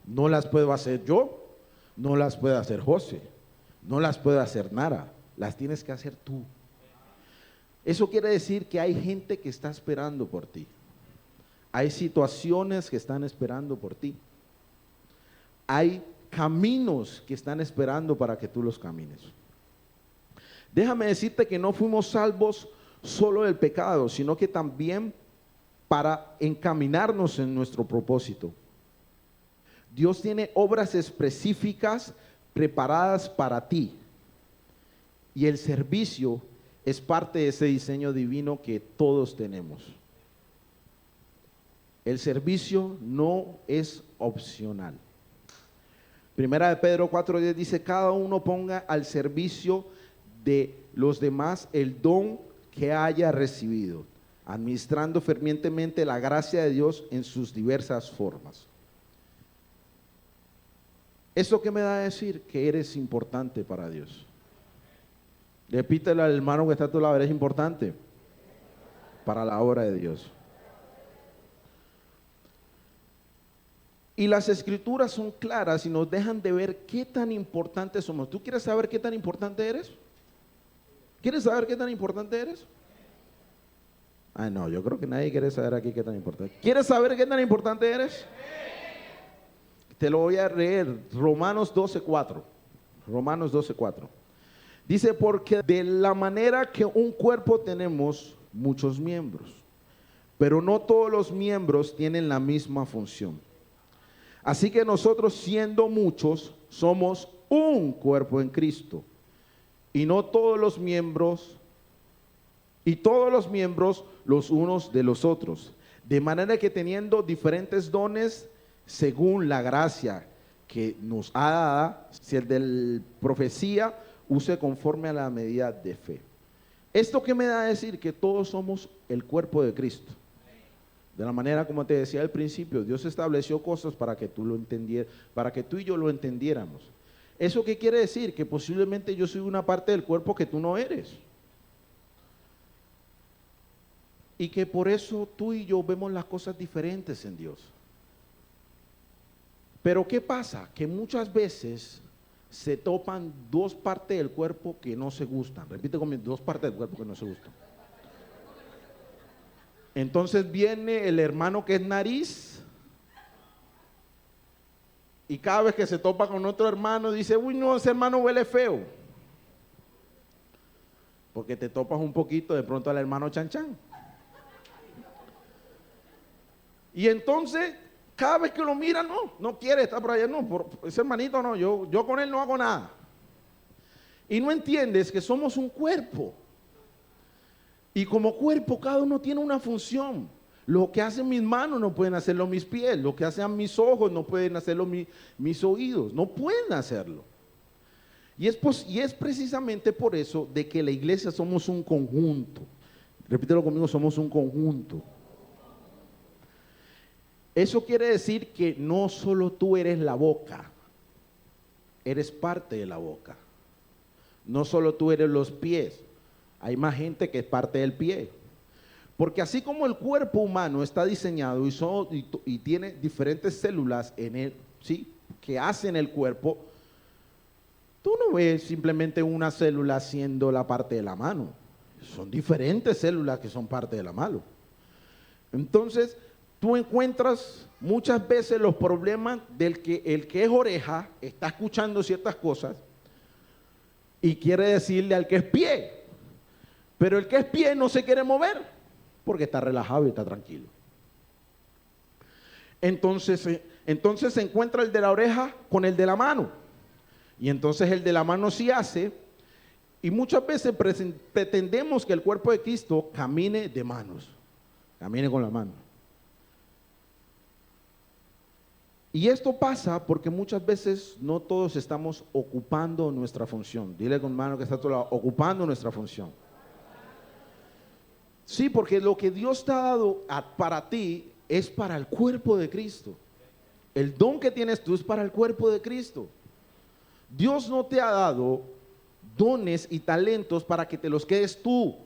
No las puedo hacer yo, no las puede hacer José, no las puede hacer Nara, las tienes que hacer tú. Eso quiere decir que hay gente que está esperando por ti. Hay situaciones que están esperando por ti. Hay caminos que están esperando para que tú los camines. Déjame decirte que no fuimos salvos solo del pecado, sino que también para encaminarnos en nuestro propósito. Dios tiene obras específicas preparadas para ti. Y el servicio es parte de ese diseño divino que todos tenemos. El servicio no es opcional. Primera de Pedro 4:10 dice: cada uno ponga al servicio de los demás el don que haya recibido, administrando fervientemente la gracia de Dios en sus diversas formas. ¿Esto qué me da a decir? Que eres importante para Dios. Repítele al hermano que está a tu lado: eres importante para la obra de Dios. Y las escrituras son claras y nos dejan de ver qué tan importantes somos. ¿Tú quieres saber qué tan importante eres? ¿Quieres saber qué tan importante eres? Ah, no, yo creo que nadie quiere saber aquí qué tan importante. ¿Quieres saber qué tan importante eres? Te lo voy a leer, Romanos 12:4. Romanos 12:4. Dice: porque de la manera que un cuerpo tenemos muchos miembros, pero no todos los miembros tienen la misma función. Así que nosotros, siendo muchos, somos un cuerpo en Cristo, y no todos los miembros, los unos de los otros. De manera que teniendo diferentes dones, según la gracia que nos ha dada, si el de profecía, use conforme a la medida de fe. ¿Esto qué me da a decir? Que todos somos el cuerpo de Cristo. De la manera como te decía al principio, Dios estableció cosas para que tú lo entendieras, para que tú y yo lo entendiéramos. ¿Eso qué quiere decir? Que posiblemente yo soy una parte del cuerpo que tú no eres. Y que por eso tú y yo vemos las cosas diferentes en Dios. Pero ¿qué pasa? Que muchas veces se topan dos partes del cuerpo que no se gustan. Repite conmigo: dos partes del cuerpo que no se gustan. Entonces viene el hermano que es nariz, y cada vez que se topa con otro hermano dice: uy, no, ese hermano huele feo. Porque te topas un poquito de pronto al hermano Chan Chan. Y entonces cada vez que lo mira, no quiere estar por allá, ese hermanito no, yo con él no hago nada. Y no entiendes que somos un cuerpo. Y como cuerpo cada uno tiene una función. Lo que hacen mis manos no pueden hacerlo mis pies. Lo que hacen mis ojos no pueden hacerlo mis oídos. No pueden hacerlo. Y es precisamente por eso de que la iglesia somos un conjunto. Repítelo conmigo: somos un conjunto. Eso quiere decir que no solo tú eres la boca, eres parte de la boca. No solo tú eres los pies, hay más gente que es parte del pie. Porque así como el cuerpo humano está diseñado y tiene diferentes células en él, ¿sí?, que hacen el cuerpo, tú no ves simplemente una célula siendo la parte de la mano. Son diferentes células que son parte de la mano. Entonces, tú encuentras muchas veces los problemas del que el que es oreja está escuchando ciertas cosas y quiere decirle al que es pie, pero el que es pie no se quiere mover porque está relajado y está tranquilo. Entonces se encuentra el de la oreja con el de la mano, y entonces el de la mano sí hace, y muchas veces pretendemos que el cuerpo de Cristo camine de manos, camine con la mano. Y esto pasa porque muchas veces no todos estamos ocupando nuestra función. Dile con mano que está a tu lado: ocupando nuestra función. Sí, porque lo que Dios te ha dado para ti es para el cuerpo de Cristo. El don que tienes tú es para el cuerpo de Cristo. Dios no te ha dado dones y talentos para que te los quedes tú,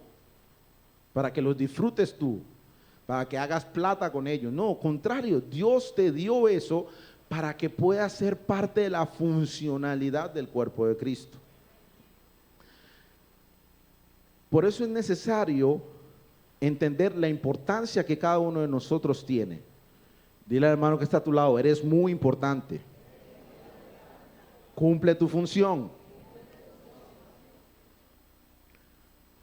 para que los disfrutes tú, para que hagas plata con ellos. No, contrario, Dios te dio eso para que puedas ser parte de la funcionalidad del cuerpo de Cristo. Por eso es necesario entender la importancia que cada uno de nosotros tiene. Dile al hermano que está a tu lado: eres muy importante. Cumple tu función.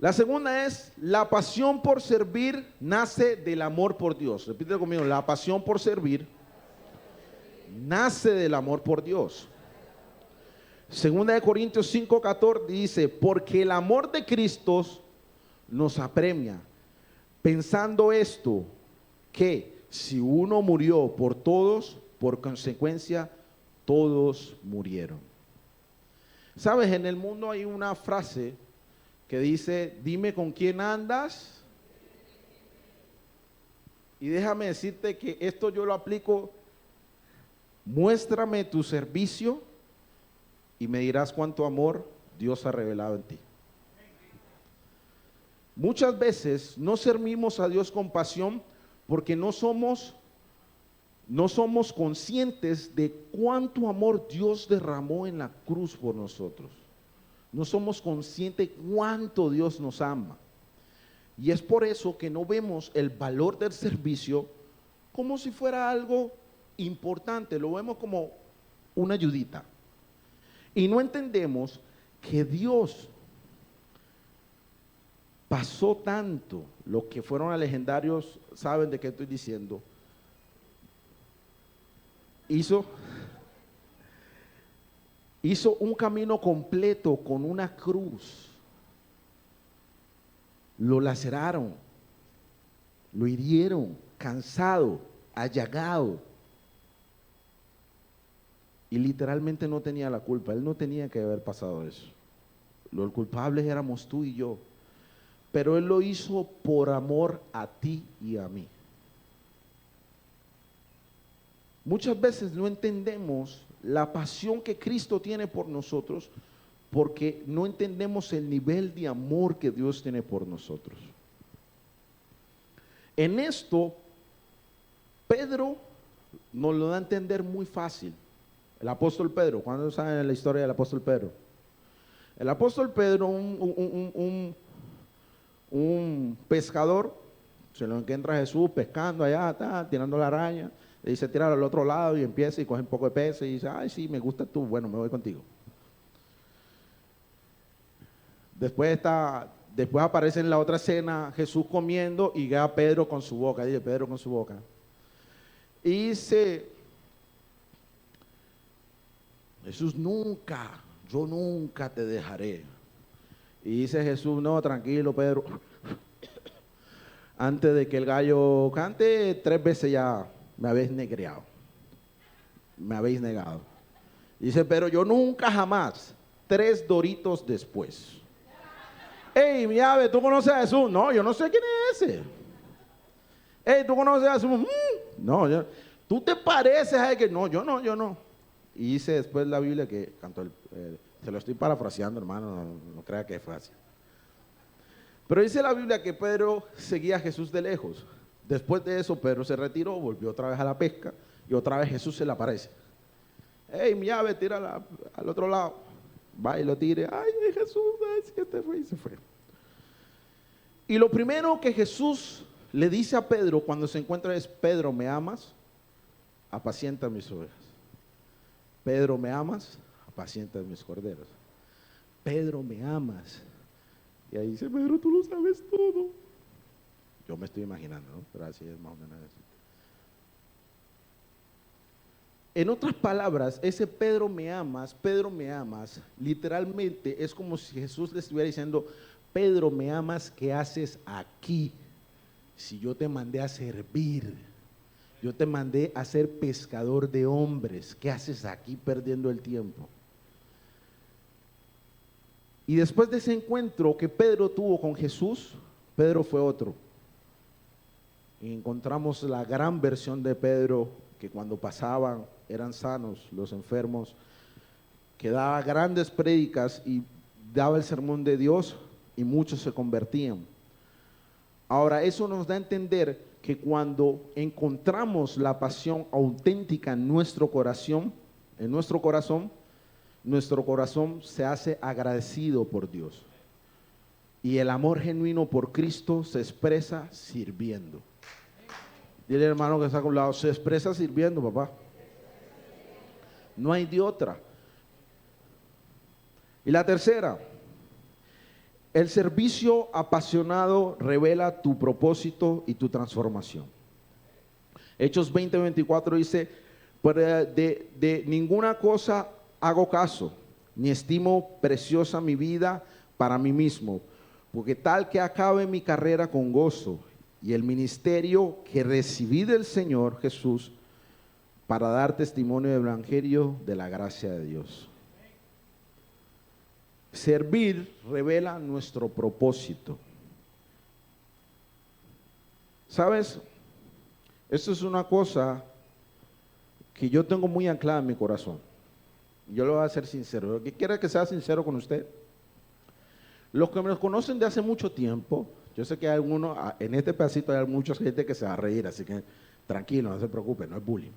La segunda es, la pasión por servir nace del amor por Dios. Repite conmigo, la pasión por servir nace del amor por Dios. Segunda de Corintios 5:14 dice, porque el amor de Cristo nos apremia, pensando esto, que si uno murió por todos, por consecuencia, todos murieron. Sabes, en el mundo hay una frase que dice, dime con quién andas. Y déjame decirte que esto yo lo aplico, muéstrame tu servicio y me dirás cuánto amor Dios ha revelado en ti. Muchas veces no servimos a Dios con pasión porque no somos conscientes de cuánto amor Dios derramó en la cruz por nosotros. No somos conscientes cuánto Dios nos ama. Y es por eso que no vemos el valor del servicio como si fuera algo importante, lo vemos como una ayudita. Y no entendemos que Dios pasó tanto, los que fueron a legendarios saben de qué estoy diciendo, hizo un camino completo con una cruz, lo laceraron, lo hirieron, cansado, allagado, y literalmente no tenía la culpa, él no tenía que haber pasado eso, los culpables éramos tú y yo, pero él lo hizo por amor a ti y a mí. Muchas veces no entendemos la pasión que Cristo tiene por nosotros porque no entendemos el nivel de amor que Dios tiene por nosotros. En esto, Pedro nos lo da a entender muy fácil. El apóstol Pedro, ¿cuándo saben la historia del apóstol Pedro? El apóstol Pedro, un pescador, se lo encuentra a Jesús pescando allá, tirando la araña. Le dice, tíralo al otro lado y empieza y coge un poco de peces y dice, ay, sí, me gusta tú, bueno, me voy contigo. Después aparece en la otra escena Jesús comiendo y ve a Pedro con su boca, dice Pedro con su boca. Y dice, Jesús, yo nunca te dejaré. Y dice Jesús, no, tranquilo Pedro, antes de que el gallo cante 3 veces ya me habéis negreado, me habéis negado. Dice, pero yo nunca jamás, 3 doritos después. Ey, mi ave, ¿tú conoces a Jesús? No, yo no sé quién es ese. Ey, ¿tú conoces a Jesús? No, ¿tú te pareces a él? Que no, yo no. Y dice después la Biblia que cantó, se lo estoy parafraseando, hermano, no crea que es fácil. Pero dice la Biblia que Pedro seguía a Jesús de lejos. Después de eso, Pedro se retiró, volvió otra vez a la pesca y otra vez Jesús se le aparece. Hey, mi ave, tírala al otro lado. Va y lo tire. Ay, Jesús, ay, que te fue y se fue. Y lo primero que Jesús le dice a Pedro cuando se encuentra es, Pedro, ¿me amas? Apacienta mis ovejas. Pedro, ¿me amas? Apacienta mis corderos. Pedro, ¿me amas? Y ahí dice, Pedro, tú lo sabes todo. Yo me estoy imaginando, ¿no? Pero así es más o menos así. En otras palabras, ese Pedro me amas, literalmente es como si Jesús le estuviera diciendo, Pedro me amas, ¿qué haces aquí? Si yo te mandé a servir, yo te mandé a ser pescador de hombres, ¿qué haces aquí perdiendo el tiempo? Y después de ese encuentro que Pedro tuvo con Jesús, Pedro fue otro. Y encontramos la gran versión de Pedro, que cuando pasaban eran sanos los enfermos, que daba grandes prédicas y daba el sermón de Dios y muchos se convertían. Ahora, eso nos da a entender que cuando encontramos la pasión auténtica en nuestro corazón se hace agradecido por Dios. Y el amor genuino por Cristo se expresa sirviendo. Dile, hermano que está a un lado, se expresa sirviendo, papá. No hay de otra. Y la tercera, El servicio apasionado revela tu propósito y tu transformación. Hechos 20:24 dice, "Pero de ninguna cosa hago caso, ni estimo preciosa mi vida para mí mismo, porque tal que acabe mi carrera con gozo y el ministerio que recibí del Señor Jesús para dar testimonio del evangelio de la gracia de Dios." Servir revela nuestro propósito. ¿Sabes? Esto es una cosa que yo tengo muy anclada en mi corazón. Yo lo voy a ser sincero. El que quiera que sea sincero con usted. Los que me conocen de hace mucho tiempo, yo sé que hay algunos, en este pedacito hay mucha gente que se va a reír, así que tranquilo, no se preocupe, no es bullying.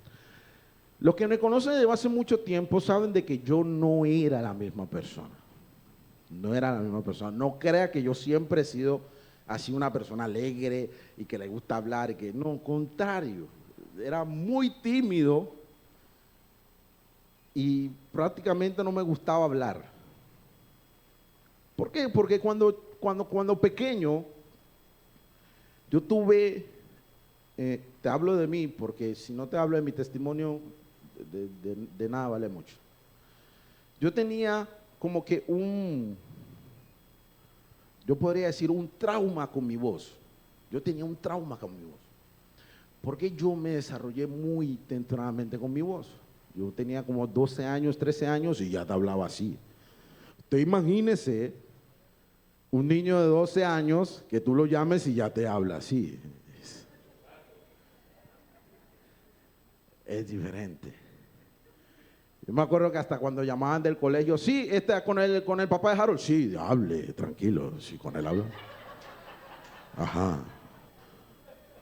Los que me conocen de hace mucho tiempo saben de que yo no era la misma persona. No era la misma persona. No crea que yo siempre he sido así una persona alegre y que le gusta hablar y que no, contrario. Era muy tímido y prácticamente no me gustaba hablar. ¿Por qué? Porque cuando pequeño yo tuve, te hablo de mí porque si no te hablo de mi testimonio, de nada vale mucho. Yo tenía como que yo podría decir un trauma con mi voz. Yo tenía un trauma con mi voz. Porque yo me desarrollé muy tempranamente con mi voz. Yo tenía como 12 años, 13 años y ya te hablaba así. Usted imagínese un niño de 12 años que tú lo llames y ya te habla así. Es diferente. Yo me acuerdo que hasta cuando llamaban del colegio, sí, con el papá de Harold, sí, hable, tranquilo, sí, con él habla. Ajá.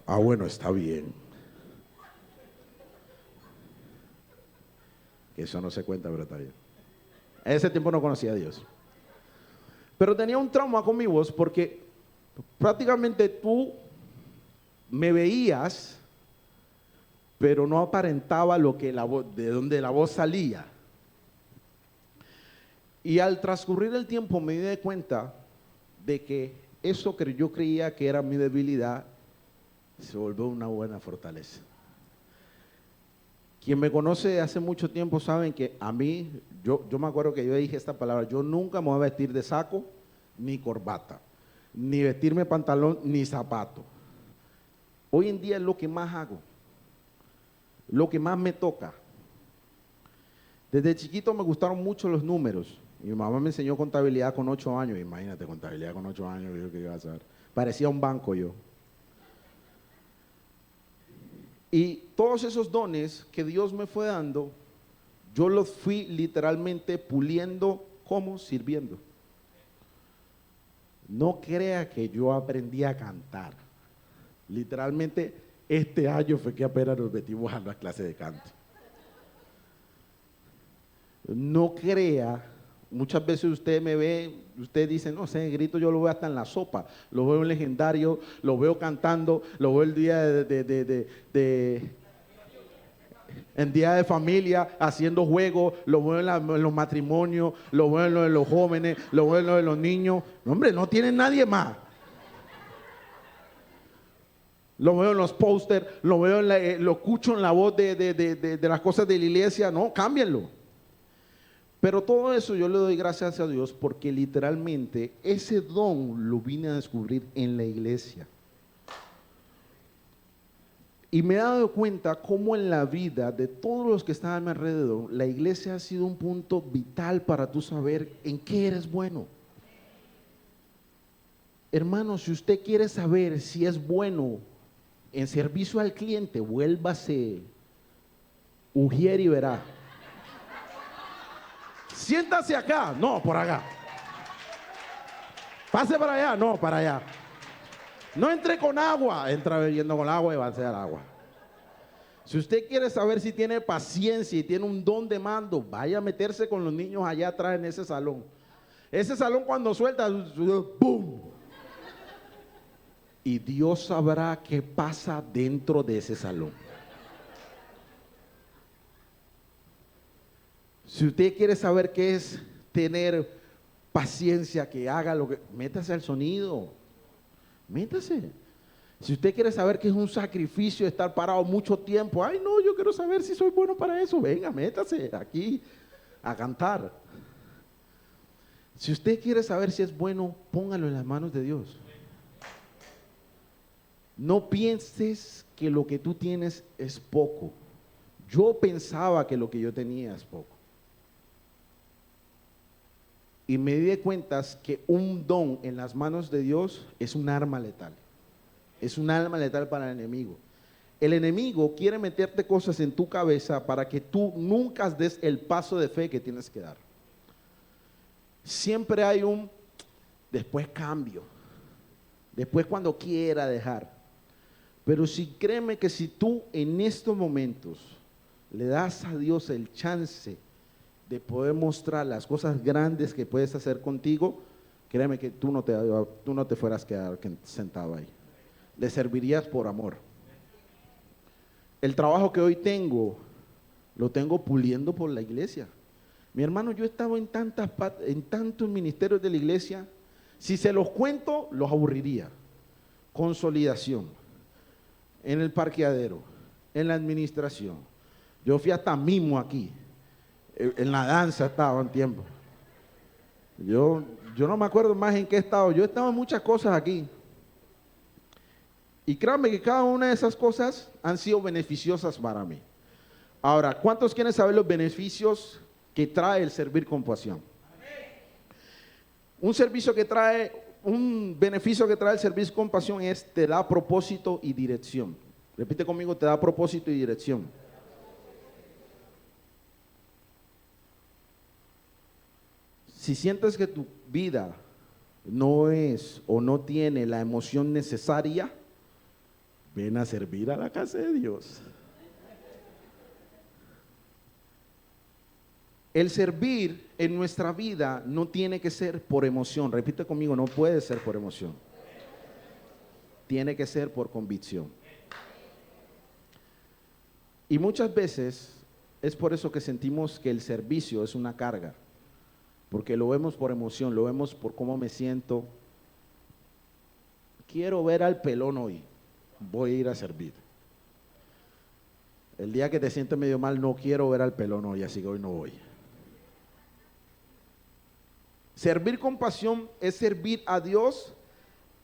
Ah, bueno, está bien. Que eso no se cuenta, pero está bien. En ese tiempo no conocía a Dios. Pero tenía un trauma con mi voz porque prácticamente tú me veías, pero no aparentaba lo que de donde la voz salía. Y al transcurrir el tiempo me di cuenta de que eso que yo creía que era mi debilidad se volvió una buena fortaleza. Quien me conoce hace mucho tiempo saben que a mí, yo me acuerdo que yo dije esta palabra, yo nunca me voy a vestir de saco ni corbata, ni vestirme pantalón ni zapato. Hoy en día es lo que más hago. Lo que más me toca. Desde chiquito me gustaron mucho los números. Mi mamá me enseñó contabilidad con 8 años. Imagínate, contabilidad con 8 años, yo qué iba a saber. Parecía un banco yo. Y todos esos dones que Dios me fue dando, yo los fui literalmente puliendo, ¿cómo? Sirviendo. No crea que yo aprendí a cantar. Literalmente, este año fue que apenas nos metimos a la clase de canto. No crea, muchas veces usted me ve, usted dice, no sé, grito yo lo veo hasta en la sopa, lo veo en legendario, lo veo cantando, lo veo el día en día de familia, haciendo juegos, lo veo en los matrimonios, lo veo en lo de los jóvenes, lo veo en lo de los niños. No, hombre, no tiene nadie más. Lo veo en los pósters, lo veo lo escucho en la voz de las cosas de la iglesia. No, cámbienlo. Pero todo eso yo le doy gracias a Dios porque literalmente ese don lo vine a descubrir en la iglesia. Y me he dado cuenta cómo en la vida de todos los que están a mi alrededor, la iglesia ha sido un punto vital para tú saber en qué eres bueno. Hermano, si usted quiere saber si es bueno en servicio al cliente, vuélvase Ujier y verá. Siéntase acá, no, por acá. Pase para allá, no, para allá. No entre con agua, entra bebiendo con agua y va a hacer agua. Si usted quiere saber si tiene paciencia y tiene un don de mando, vaya a meterse con los niños allá atrás en ese salón. Ese salón cuando suelta, ¡boom! Y Dios sabrá qué pasa dentro de ese salón. Si usted quiere saber qué es tener paciencia, que haga lo que... Métase al sonido, métase. Si usted quiere saber que es un sacrificio estar parado mucho tiempo, ay no, yo quiero saber si soy bueno para eso, venga, métase aquí a cantar. Si usted quiere saber si es bueno, póngalo en las manos de Dios. No pienses que lo que tú tienes es poco. Yo pensaba que lo que yo tenía es poco. Y me di cuenta que un don en las manos de Dios es un arma letal. Es un arma letal para el enemigo. El enemigo quiere meterte cosas en tu cabeza para que tú nunca des el paso de fe que tienes que dar. Siempre hay un después cambio, después cuando quiera dejar. Pero si créeme que si tú en estos momentos le das a Dios el chance de poder mostrar las cosas grandes que puedes hacer contigo, créeme que tú no te fueras a quedar sentado ahí. Le servirías por amor. El trabajo que hoy tengo, lo tengo puliendo por la iglesia. Mi hermano, yo he estado en tantos ministerios de la iglesia, si se los cuento, los aburriría. Consolidación, en el parqueadero, en la administración. Yo fui hasta mimo aquí, en la danza estaba un tiempo. Yo no me acuerdo más en qué estado, yo he estado en muchas cosas aquí. Y créanme que cada una de esas cosas han sido beneficiosas para mí. Ahora, ¿cuántos quieren saber los beneficios que trae el servir con pasión? Un beneficio que trae el servir con pasión es te da propósito y dirección. Repite conmigo, te da propósito y dirección. Si sientes que tu vida no es o no tiene la emoción necesaria, ven a servir a la casa de Dios. El servir en nuestra vida no tiene que ser por emoción. Repite conmigo, no puede ser por emoción. Tiene que ser por convicción. Y muchas veces es por eso que sentimos que el servicio es una carga. Porque lo vemos por emoción, lo vemos por cómo me siento. Quiero ver al pelón hoy. Voy a ir a servir. El día que te sientes medio mal, no quiero ver al pelón hoy, así que hoy no voy. Servir con pasión es servir a Dios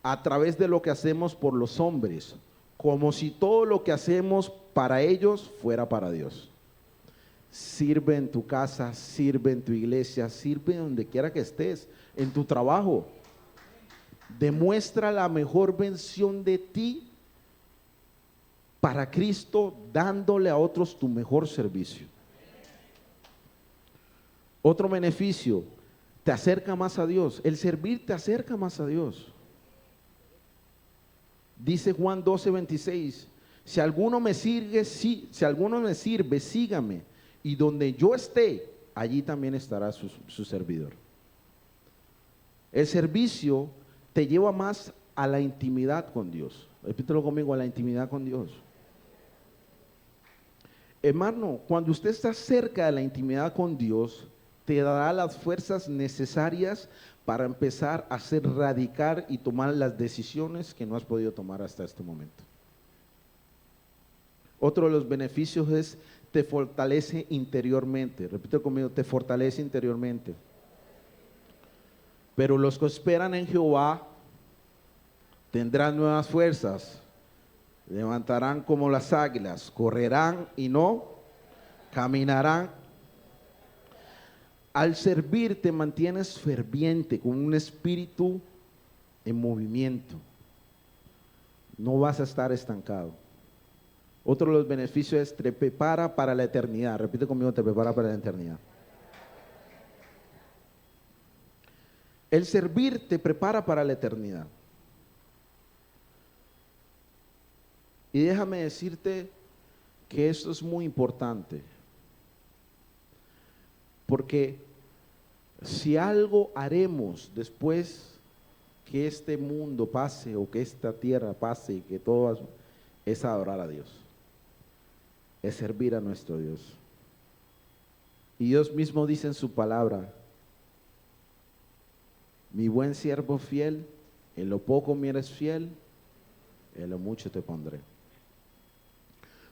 a través de lo que hacemos por los hombres, como si todo lo que hacemos para ellos fuera para Dios. Sirve en tu casa, sirve en tu iglesia, sirve donde quiera que estés, en tu trabajo. Demuestra la mejor versión de ti para Cristo, dándole a otros tu mejor servicio. Otro beneficio, te acerca más a Dios. El servir te acerca más a Dios. Dice Juan 12:26, si alguno me sirve, sígame, y donde yo esté, allí también estará su servidor. El servicio te lleva más a la intimidad con Dios. Repítelo conmigo, a la intimidad con Dios. Hermano, cuando usted está cerca de la intimidad con Dios, te dará las fuerzas necesarias para empezar a hacer radical y tomar las decisiones que no has podido tomar hasta este momento. Otro de los beneficios es te fortalece interiormente. Repite conmigo, te fortalece interiormente. Pero los que esperan en Jehová tendrán nuevas fuerzas, levantarán como las águilas, correrán y no caminarán. Al servir te mantienes ferviente, con un espíritu en movimiento. No vas a estar estancado. Otro de los beneficios es te prepara para la eternidad. Repite conmigo, te prepara para la eternidad. El servir te prepara para la eternidad. Y déjame decirte que esto es muy importante. Porque si algo haremos después que este mundo pase o que esta tierra pase y que todo es adorar a Dios, es servir a nuestro Dios. Y Dios mismo dice en su palabra mi buen siervo fiel, en lo poco me eres fiel, en lo mucho te pondré.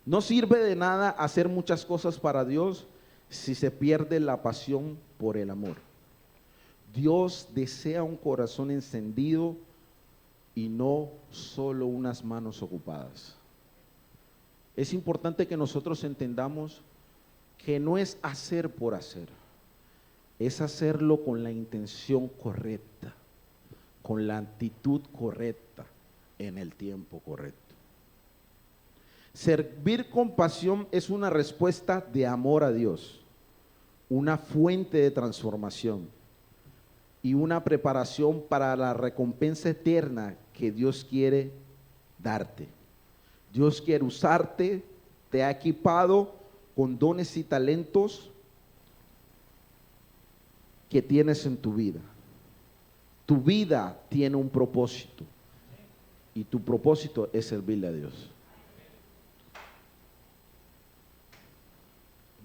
No sirve de nada hacer muchas cosas para Dios si se pierde la pasión por el amor. Dios desea un corazón encendido y no solo unas manos ocupadas. Es importante que nosotros entendamos que no es hacer por hacer, es hacerlo con la intención correcta, con la actitud correcta, en el tiempo correcto. Servir con pasión es una respuesta de amor a Dios, una fuente de transformación y una preparación para la recompensa eterna que Dios quiere darte. Dios quiere usarte, te ha equipado con dones y talentos que tienes en tu vida. Tu vida tiene un propósito y tu propósito es servirle a Dios.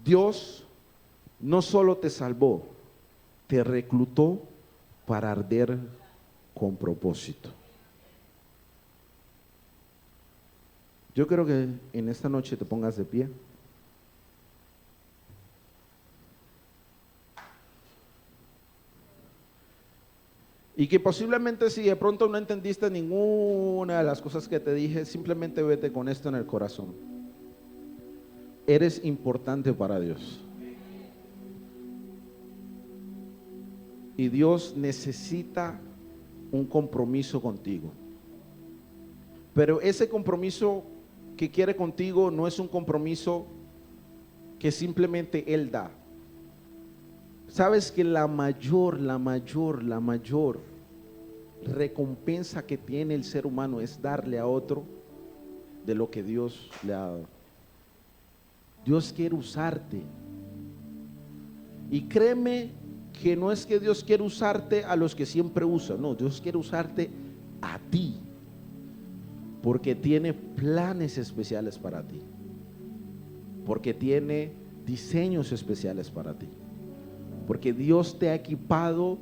Dios no solo te salvó, te reclutó para arder con propósito. Yo creo que en esta noche te pongas de pie. Y que posiblemente si de pronto no entendiste ninguna de las cosas que te dije, simplemente vete con esto en el corazón. Eres importante para Dios. Y Dios necesita un compromiso contigo. Pero ese compromiso que quiere contigo no es un compromiso que simplemente Él da. Sabes que la mayor recompensa que tiene el ser humano es darle a otro de lo que Dios le ha dado. Dios quiere usarte. Y créeme que no es que Dios quiere usarte a los que siempre usa, no, Dios quiere usarte a ti, porque tiene planes especiales para ti, porque tiene diseños especiales para ti, porque Dios te ha equipado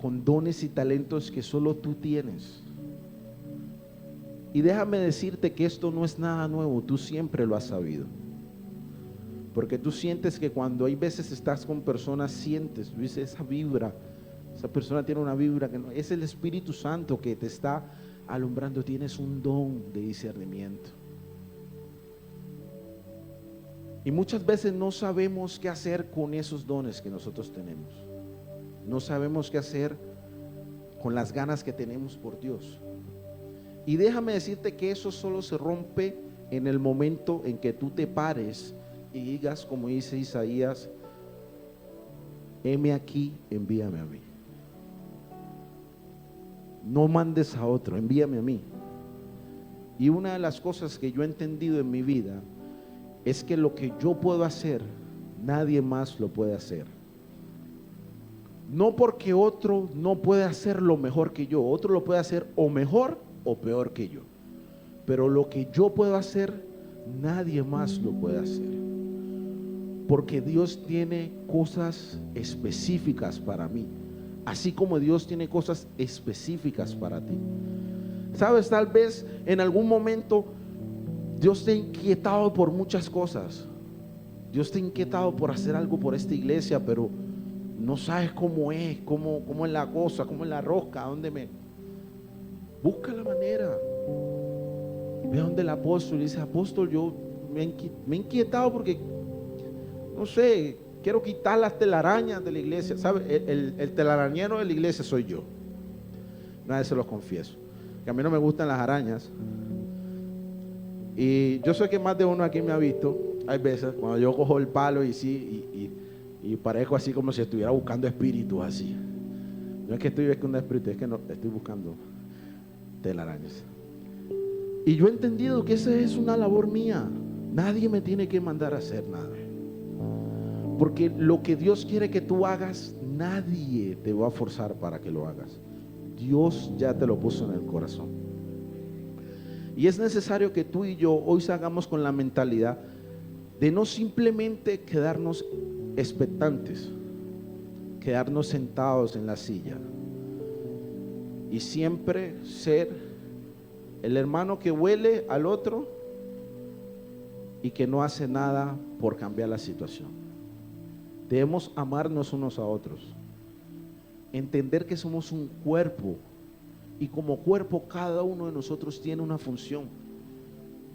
con dones y talentos que solo tú tienes. Y déjame decirte que esto no es nada nuevo, tú siempre lo has sabido. Porque tú sientes que cuando hay veces estás con personas, sientes, dices, esa vibra, esa persona tiene una vibra que no, es el Espíritu Santo que te está alumbrando, tienes un don de discernimiento. Y muchas veces no sabemos qué hacer con esos dones que nosotros tenemos. No sabemos qué hacer con las ganas que tenemos por Dios. Y déjame decirte que eso solo se rompe en el momento en que tú te pares y digas, como dice Isaías, heme aquí, envíame a mí. No mandes a otro, envíame a mí. Y una de las cosas que yo he entendido en mi vida es que lo que yo puedo hacer, nadie más lo puede hacer. No porque otro no puede hacerlo mejor que yo, otro lo puede hacer o mejor o peor que yo. Pero lo que yo puedo hacer, nadie más lo puede hacer. Porque Dios tiene cosas específicas para mí, así como Dios tiene cosas específicas para ti. Sabes, tal vez en algún momento Dios te ha inquietado por muchas cosas. Dios te ha inquietado por hacer algo por esta iglesia, pero no sabes cómo es, cómo es la cosa, cómo es la rosca, a dónde me... Busca la manera. Ve donde el apóstol y dice, apóstol, yo me he inquietado porque, no sé, quiero quitar las telarañas de la iglesia. ¿Sabe? El telarañero de la iglesia soy yo. Una vez se los confieso, que a mí no me gustan las arañas. Y yo sé que más de uno aquí me ha visto. Hay veces cuando yo cojo el palo y parezco así como si estuviera buscando espíritus así. No es que estoy buscando espíritus, es que no, estoy buscando telarañas. Y yo he entendido que esa es una labor mía. Nadie me tiene que mandar a hacer nada. Porque lo que Dios quiere que tú hagas, nadie te va a forzar para que lo hagas. Dios ya te lo puso en el corazón. Y es necesario que tú y yo hoy salgamos con la mentalidad de no simplemente quedarnos expectantes, quedarnos sentados en la silla, y siempre ser el hermano que huele al otro y que no hace nada por cambiar la situación. Debemos amarnos unos a otros, entender que somos un cuerpo y como cuerpo cada uno de nosotros tiene una función.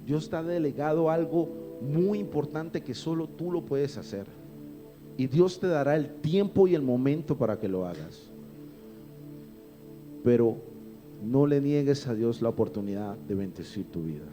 Dios te ha delegado algo muy importante que solo tú lo puedes hacer, y Dios te dará el tiempo y el momento para que lo hagas, pero no le niegues a Dios la oportunidad de bendecir tu vida.